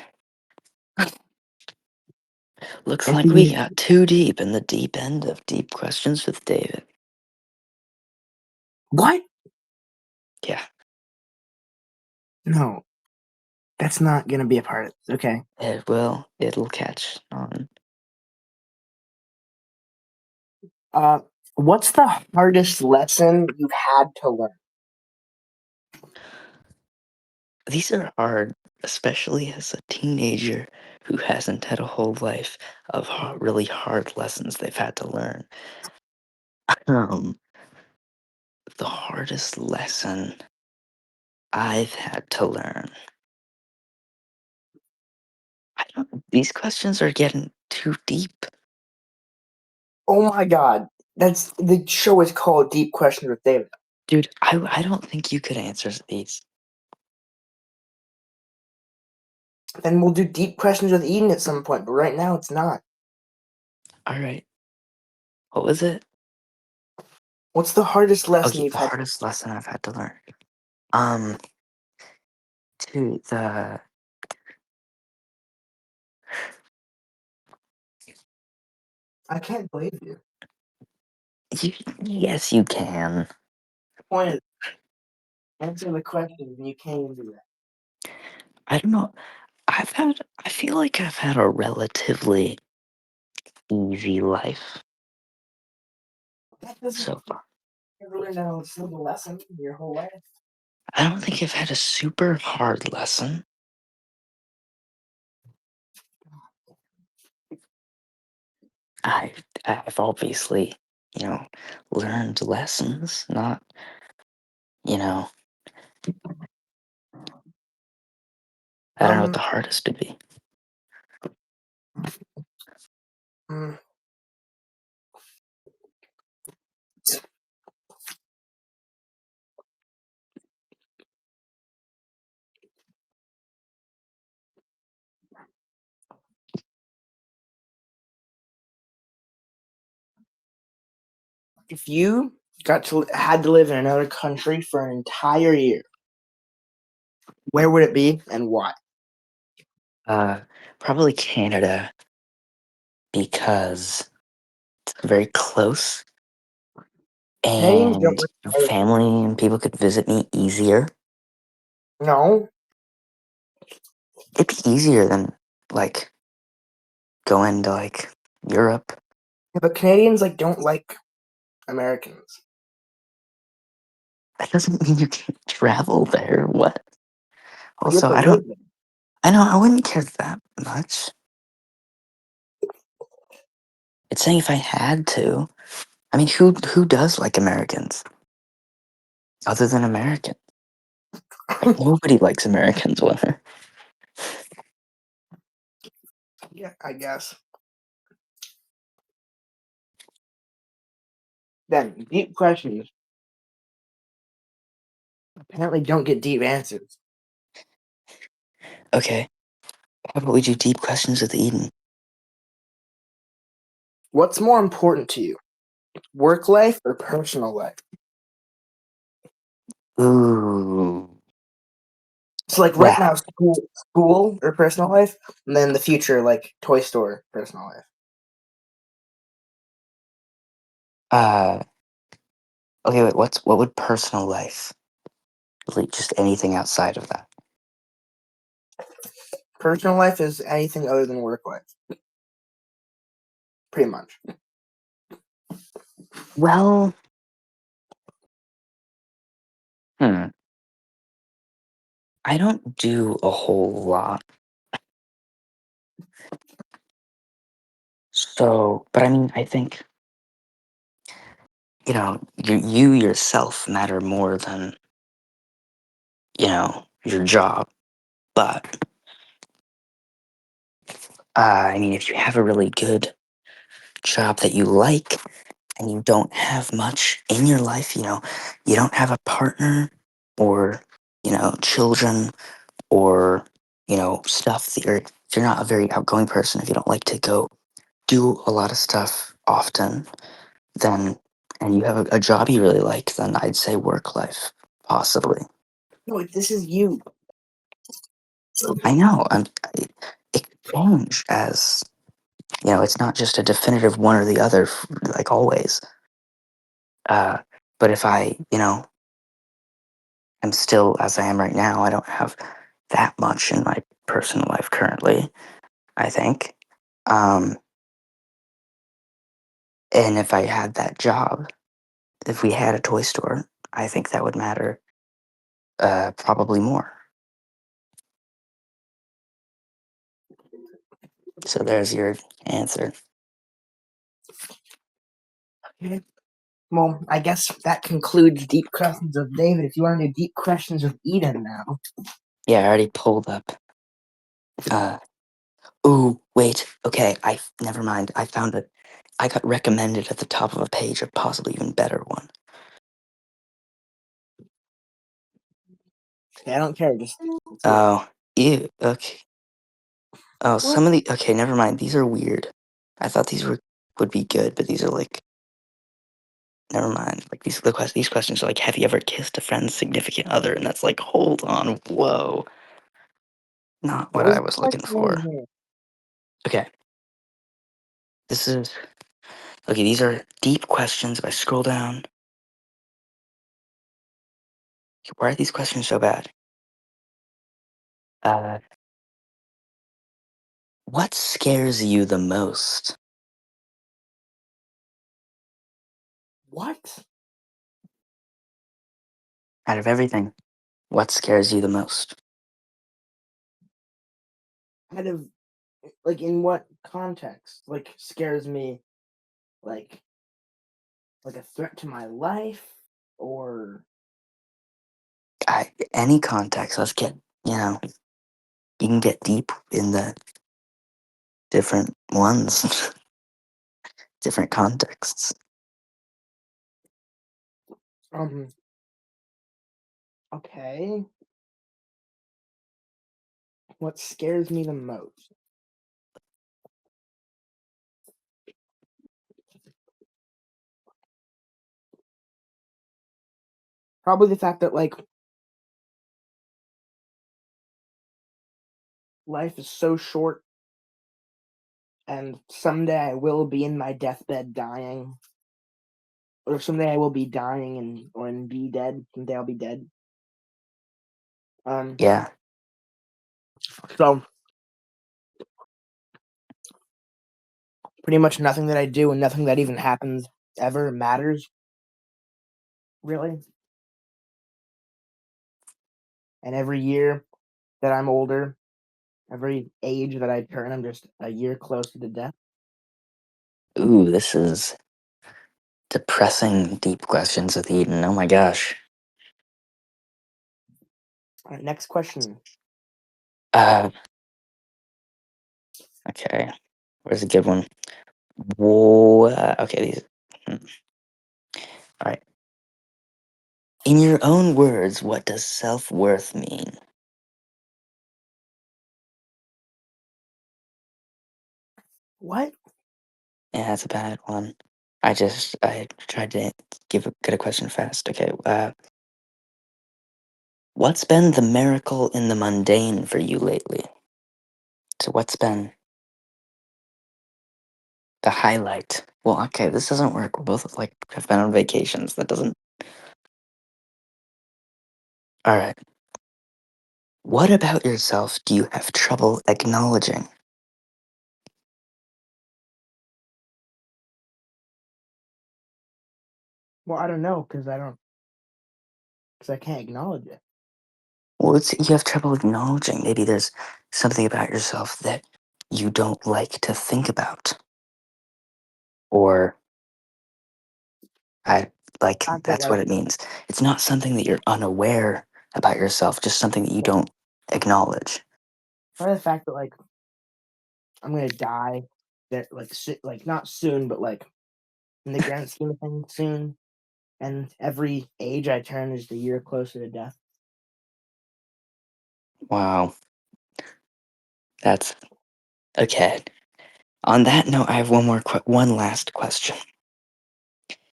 Looks If like we you got too deep in the deep end of Deep Questions with David. what? Yeah, No, that's not gonna be a part of this. Okay. it will. It'll catch on. Uh, what's the hardest lesson you've had to learn? These are hard, especially as a teenager who hasn't had a whole life of really hard lessons they've had to learn. Um, the hardest lesson I've had to learn. I don't. These questions are getting too deep, Oh my God, that's the show is called Deep Questions with David. dude. I don't think you could answer these. Then we'll do Deep Questions with Eden at some point, but right now it's not. All right. What was it? What's the hardest lesson Okay, you've the had? hardest lesson I've had to learn. Um, to the I can't believe you. you, yes, you can. The point is, answer the question, and you can't even do that. I don't know. I feel like I've had a relatively easy life That doesn't so far. ever learn a single lesson in your whole life. I don't think I've had a super hard lesson. I, I've obviously, you know, learned lessons, not, you know, I don't know what Um, the hardest would be. mm, if you had to live in another country for an entire year, where would it be and why? Uh, Probably Canada because it's very close Canadians don't and like other countries. family and people could visit me easier. No, It'd be easier than like going to like Europe. but Canadians don't like Americans. That doesn't mean you can't travel there. What? You have Also, to live there. I know I wouldn't care that much. It's saying if I had to. I mean, who does like Americans other than Americans? Like nobody likes Americans. What? Yeah, I guess. Then deep questions apparently don't get deep answers. Okay, how about we do deep questions with Eden? What's more important to you, work life or personal life? Ooh. So right Wow. now, school or personal life, and then the future, like toy store, personal life. Uh. Okay. Wait. What would personal life? Like just anything outside of that. Personal life is anything other than work life, pretty much. Well. Hmm. I don't do a whole lot. So, but I mean, I think you yourself matter more than your job. But I mean, if you have a really good job that you like and you don't have much in your life, you don't have a partner or, children or, stuff that if you're not a very outgoing person, if you don't like to go do a lot of stuff often, then, and you have a job you really like, then I'd say work life, possibly. No, this is you. I know, it changed as, it's not just a definitive one or the other, like always. Uh, but if I, am still as I am right now, I don't have that much in my personal life currently, I think. Um, and if I had that job, if we had a toy store, I think that would matter probably more. So there's your answer. Okay. Well, I guess that concludes Deep Questions of David. If you want to do Deep Questions of Eden now. Yeah, I already pulled up. Ooh, wait. Okay, never mind. I found it. I got recommended at the top of a page a possibly even better one. Okay, I don't care. Just let's hear it. Oh, ew. Okay. Oh, What? Okay, never mind. These are weird. I thought would be good, but these are like, never mind. Like these questions are like, have you ever kissed a friend's significant other? And that's like, hold on, whoa, not what What is I the was looking question in for. here? Okay, this is okay. These are deep questions. If I scroll down, why are these questions so bad? Uh, what scares you the most? What? Out of everything, what scares you the most? Kind of like in what context? Like scares me like a threat to my life or Any context. Let's get, you can get deep in the different ones, different contexts. um okay. What scares me the most? Probably the fact that like life is so short and someday I will be in my deathbed dying. Or someday I will be dying and be dead. Someday I'll be dead. Um Yeah. so pretty much nothing that I do and nothing that even happens ever matters. Really. And every year that I'm older, every age that I turn, I'm just a year closer to death. Ooh, this is depressing deep questions with Eden. Oh my gosh. All right, next question. Uh, okay. Where's a good one? Whoa. Okay, these. All right. In your own words, what does self-worth mean? What? Yeah, that's a bad one. I tried to get a question fast. Okay. What's been the miracle in the mundane for you lately? So what's been the highlight? Well, okay, this doesn't work. We're both like have been on vacations. That doesn't. All right. What about yourself do you have trouble acknowledging? Well, I don't know because I can't acknowledge it. Well, you have trouble acknowledging. Maybe there's something about yourself that you don't like to think about, or I like Fact that that's what like it means. It's not something that you're unaware about yourself, just something that you don't acknowledge. probably the fact that like I'm gonna die. That like not soon, but like in the grand scheme of things, soon. And every age I turn is the year closer to death. Wow. That's okay. On that note, I have one last question.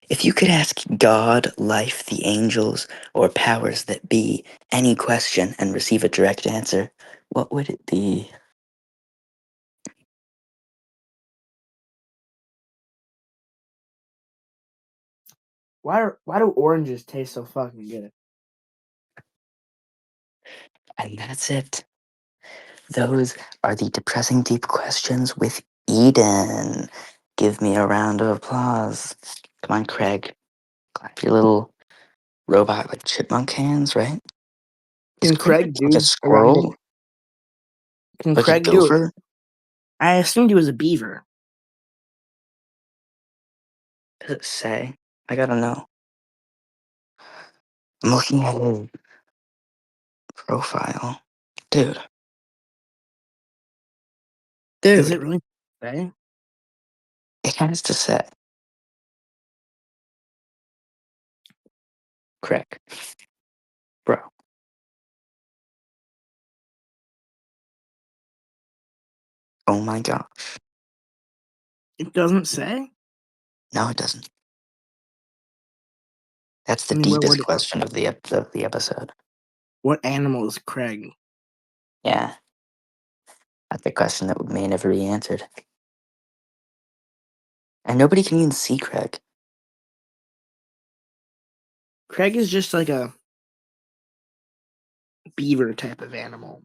If you could ask God, life, the angels, or powers that be any question and receive a direct answer, what would it be? Why do oranges taste so fucking good? And that's it. Those are the depressing deep questions with Eden. Give me a round of applause. Come on, Craig. Clap your little robot like chipmunk hands, right? Is Can Craig Craig like a do a round of? squirrel? Can Like a Craig do it? gopher? I assumed he was a beaver. Does it say? I gotta know. I'm looking at his profile. Dude. Does Dude. it really say? It has to say. Craig. Bro. Oh my gosh. It doesn't say. No, it doesn't. That's the I mean, deepest question of the episode. what animal is Craig? Yeah. That's the question that may never be answered. And nobody can even see Craig. Craig is just like a beaver type of animal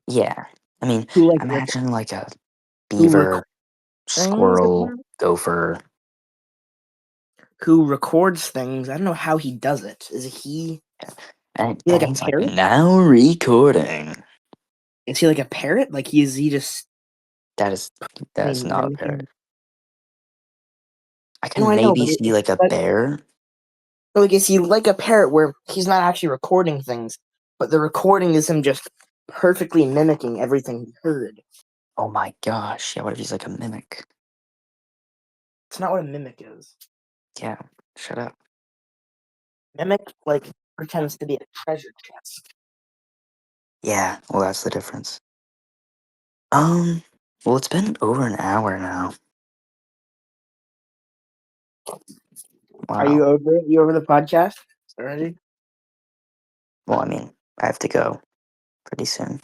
Yeah. I mean, who like imagine like a who records beaver, things. squirrel, gopher. Who records things? I don't know how he does it. Is And, he like and a he's like, parrot? now recording. Is he like a parrot? Like he just That is I that's mean not a mimicking? parrot. I No, can I know, maybe but see like a like bear. like is he like a parrot where he's not actually recording things, but the recording is him just perfectly mimicking everything he heard. Oh my gosh. Yeah, what if he's like a mimic? It's not what a mimic is. Yeah, shut up. Mimic like pretends to be a treasure chest. Yeah, well, that's the difference. Well, it's been over an hour now. Are you Wow. over it? You over the podcast already? Well, I mean, I have to go pretty soon.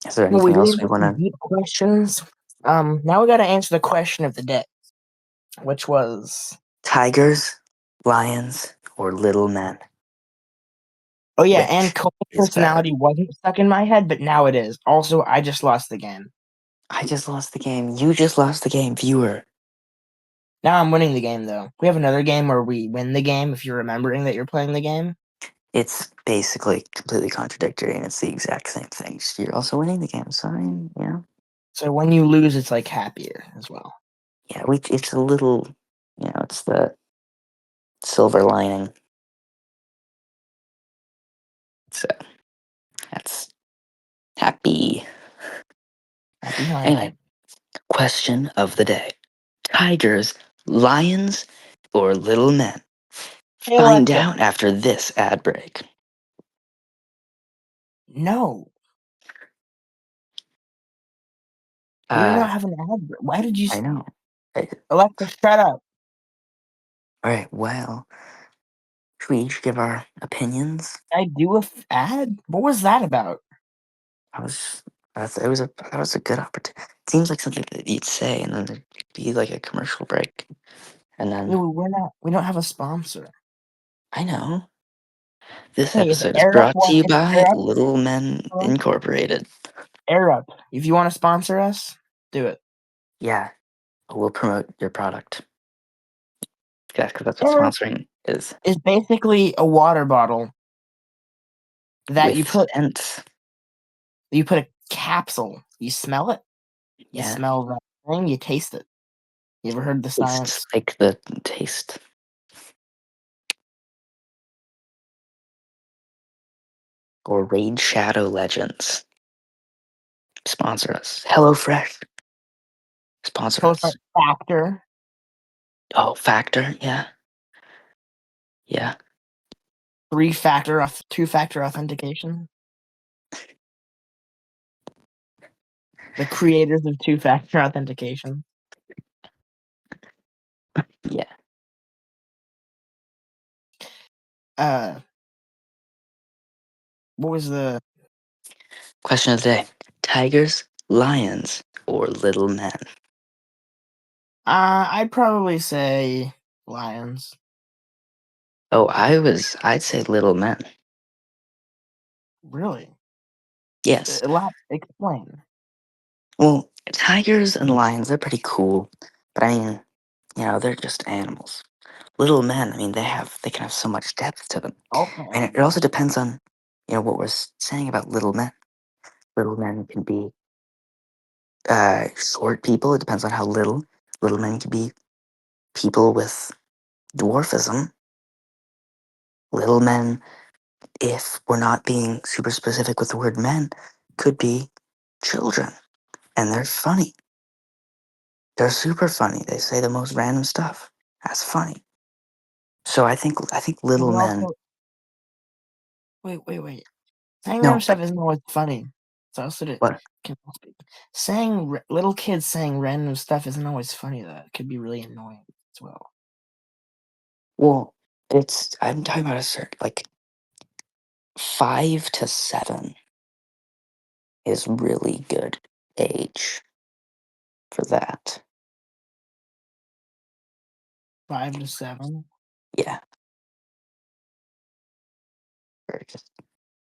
Is there Well, we anything else leave we with want some to? deep questions. Now we got to answer the question of the day, which was, Tigers, lions, or little men? oh yeah, and Which Cole's is better? personality wasn't stuck in my head, but now it is. Also, I just lost the game. I just lost the game. You just lost the game, viewer. Now I'm winning the game though. We have another game where we win the game if you're remembering that you're playing the game. It's basically completely contradictory, and it's the exact same thing. So you're also winning the game, so I mean, yeah, So when you lose, it's like happier as well. yeah. It's a little, it's the silver lining. So that's happy. Happy hunting. Anyway, question of the day: Tigers, lions, or little men? Hey Find Alexa, out after this ad break. no, we do Uh, not have an ad. Why did you, I know. Uh, Alexa? Shut up. All right. Well, should we each give our opinions? Did I do a ad? What was that about? I was. That was a good opportunity. It seems like something that you'd say, and then there'd be like a commercial break, and then No, we're not. We don't have a sponsor. I know. This Hey, if episode is Air Up brought to wants, you if by Air Up, Little Men Incorporated. Air Up, if you want to sponsor us, do it. Yeah, we'll promote your product. Yeah, because that's what Air Up sponsoring is. is basically a water bottle that With scent. you put a capsule. You smell it. You Yeah, smell that thing. You taste it. You ever heard the tastes science? like the taste. Or Raid Shadow Legends. sponsor us. HelloFresh, sponsor Close by us. Factor. Oh, Factor, yeah, yeah, 2-factor authentication. The creators of 2-factor authentication. yeah. What was the Question of the day: tigers, lions, or little men? I'd probably say lions. Oh, I'd say little men. Really? Yes. Explain. Well, tigers and lions, they're pretty cool, but I mean, they're just animals. Little men, I mean, they can have so much depth to them. And Okay. it also depends on, what we're saying about little men. Little men can be short people. It depends on how little. Little men can be people with dwarfism. Little men, if we're not being super specific with the word men, could be children. And they're funny. They're super funny. They say the most random stuff. That's funny. So I think You little can men. also wait. Saying random No, stuff isn't always funny. It's also but can also be saying little kids saying random stuff isn't always funny. That could be really annoying as well. well, I'm talking about a certain, like, 5 to 7 is really good age for that. 5 to 7. Yeah, or just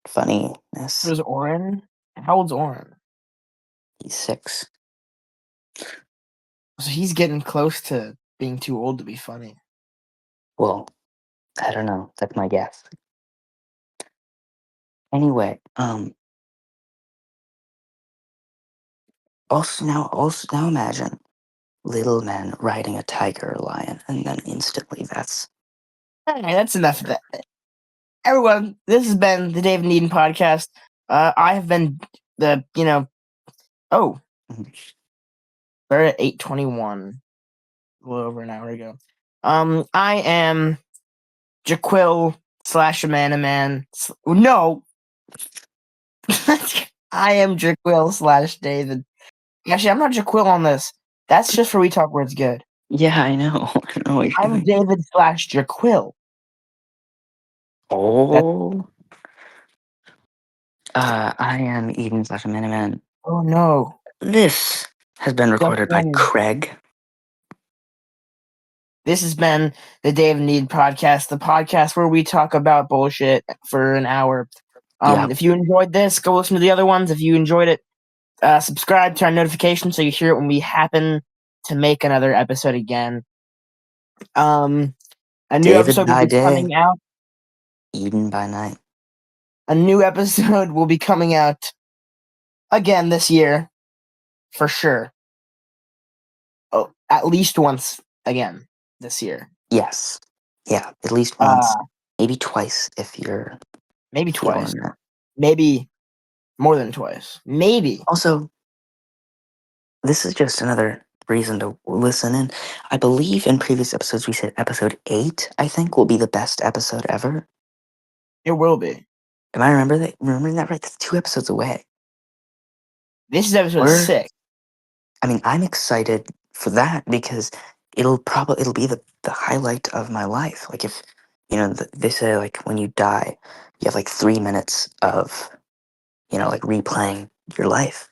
funniness. There's Oren. How old's Oren? He's 6. So he's getting close to being too old to be funny. Well, I don't know. That's my guess. Anyway, also now imagine little men riding a tiger or lion, and then instantly that's Alright, that's enough of that. Everyone, this has been the David Needham podcast. I have been the oh, Mhm. we're at 8:21, a little over an hour ago. I am Jaquil slash Amanda Man. No, I am Jaquil slash David. Actually, I'm not Jaquil on this. That's just for We Talk Words Good. Yeah, I know. I don't know what you're I'm doing. David slash Jaquil. That's Oh, I am Eden slash Miniman. oh no. This has been Just recorded by when Craig. this has been the Dave Need podcast, the podcast where we talk about bullshit for an hour. Yep. If you enjoyed this, go listen to the other ones. If you enjoyed it, subscribe to our notifications so you hear it when we happen to make another episode again. A new David episode will by be day, coming out. Eden by night. A new episode will be coming out again this year, for sure. Oh, at least once again this year. Yes. Yeah, at least once. Uh, Maybe twice if you're maybe feeling twice. it. Maybe more than twice. Maybe. Also, this is just another reason to listen in. I believe in previous episodes we said episode 8, I think, will be the best episode ever. It will be. Am I remembering that right? That's 2 episodes away. This is episode We're 6. I mean, I'm excited for that because it'll be the highlight of my life. Like if they say like when you die, you have like 3 minutes of like replaying your life,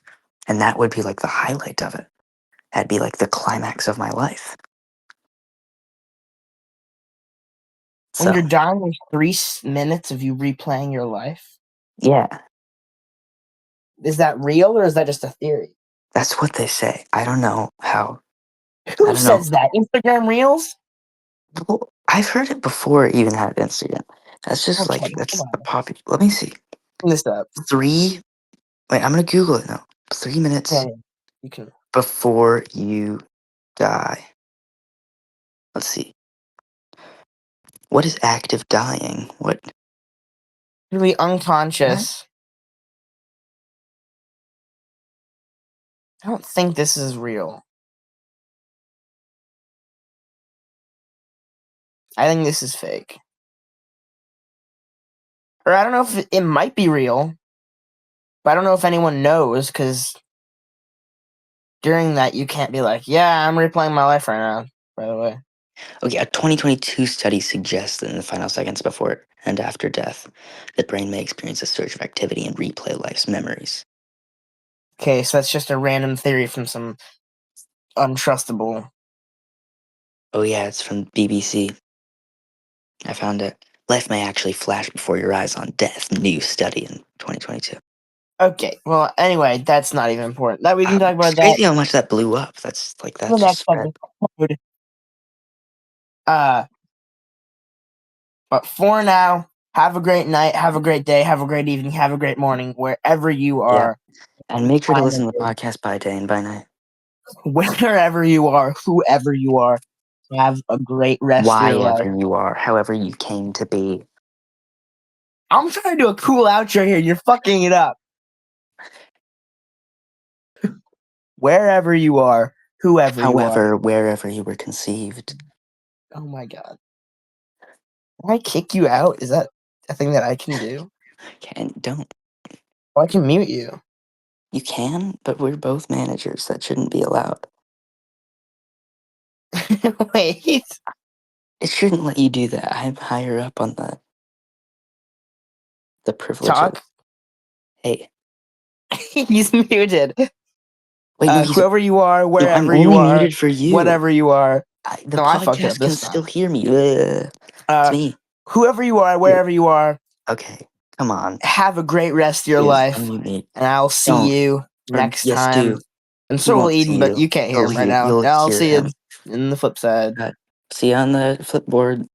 and that would be like the highlight of it. That'd be like the climax of my life. When So you're dying, there's 3 minutes of you replaying your life. yeah, Is that real or is that just a theory? that's what they say. I don't know how. I Who don't know. says that? Instagram Reels? Well, I've heard it before. It even had Instagram. That's just Okay, like hold that's a on. popular. Let me see. Look this up. 3. Wait, I'm gonna Google it now. 3 minutes Okay, you can before you die. Let's see. What is active dying? What? really What? unconscious. I don't think this is real. I think this is fake. Or I don't know if it might be real, but I don't know if anyone knows because during that you can't be like, yeah, I'm replaying my life right now, by the way. Okay, a 2022 study suggests that in the final seconds before and after death, the brain may experience a surge of activity and replay life's memories. Okay, so that's just a random theory from some untrustable. Oh yeah, it's from BBC. I found it. Life may actually flash before your eyes on death. New study in 2022. Okay, well, anyway, that's not even important. That we can talk It's about that crazy how much that blew up. That's like in that the just next spread. episode. But for now, have a great night, have a great day, have a great evening, have a great morning, wherever you Yeah, are. and make sure to Time listen to it the is. podcast by day and by night. Wherever you are, whoever you are, have a great rest of your Why life. ever you are, however you came to be. I'm trying to do a cool outro here. You're fucking it up. Wherever you are, whoever you are. However, wherever you were conceived. Oh my god. Can I kick you out? Is that a thing that I can do? Don't. Oh, I can mute you. You can, but we're both managers. That shouldn't be allowed. Wait. It shouldn't let you do that. I'm higher up on the privilege of. Talk. Hey, He's muted. wait, no, he's Whoever you are, no. I'm wherever you only are, muted for you. whatever you are. The No, I fucked it up podcast can this still time. hear me. It's Uh, me. whoever you are, You. wherever you are, Okay, come on. have a great rest of your Please life, unmute me. and I'll see Don't. you Or next yes, time. do. And He so will won't Eden, see but you. you can't hear him right now. You'll I'll hear see you him. in the flip side. See you on the flipboard.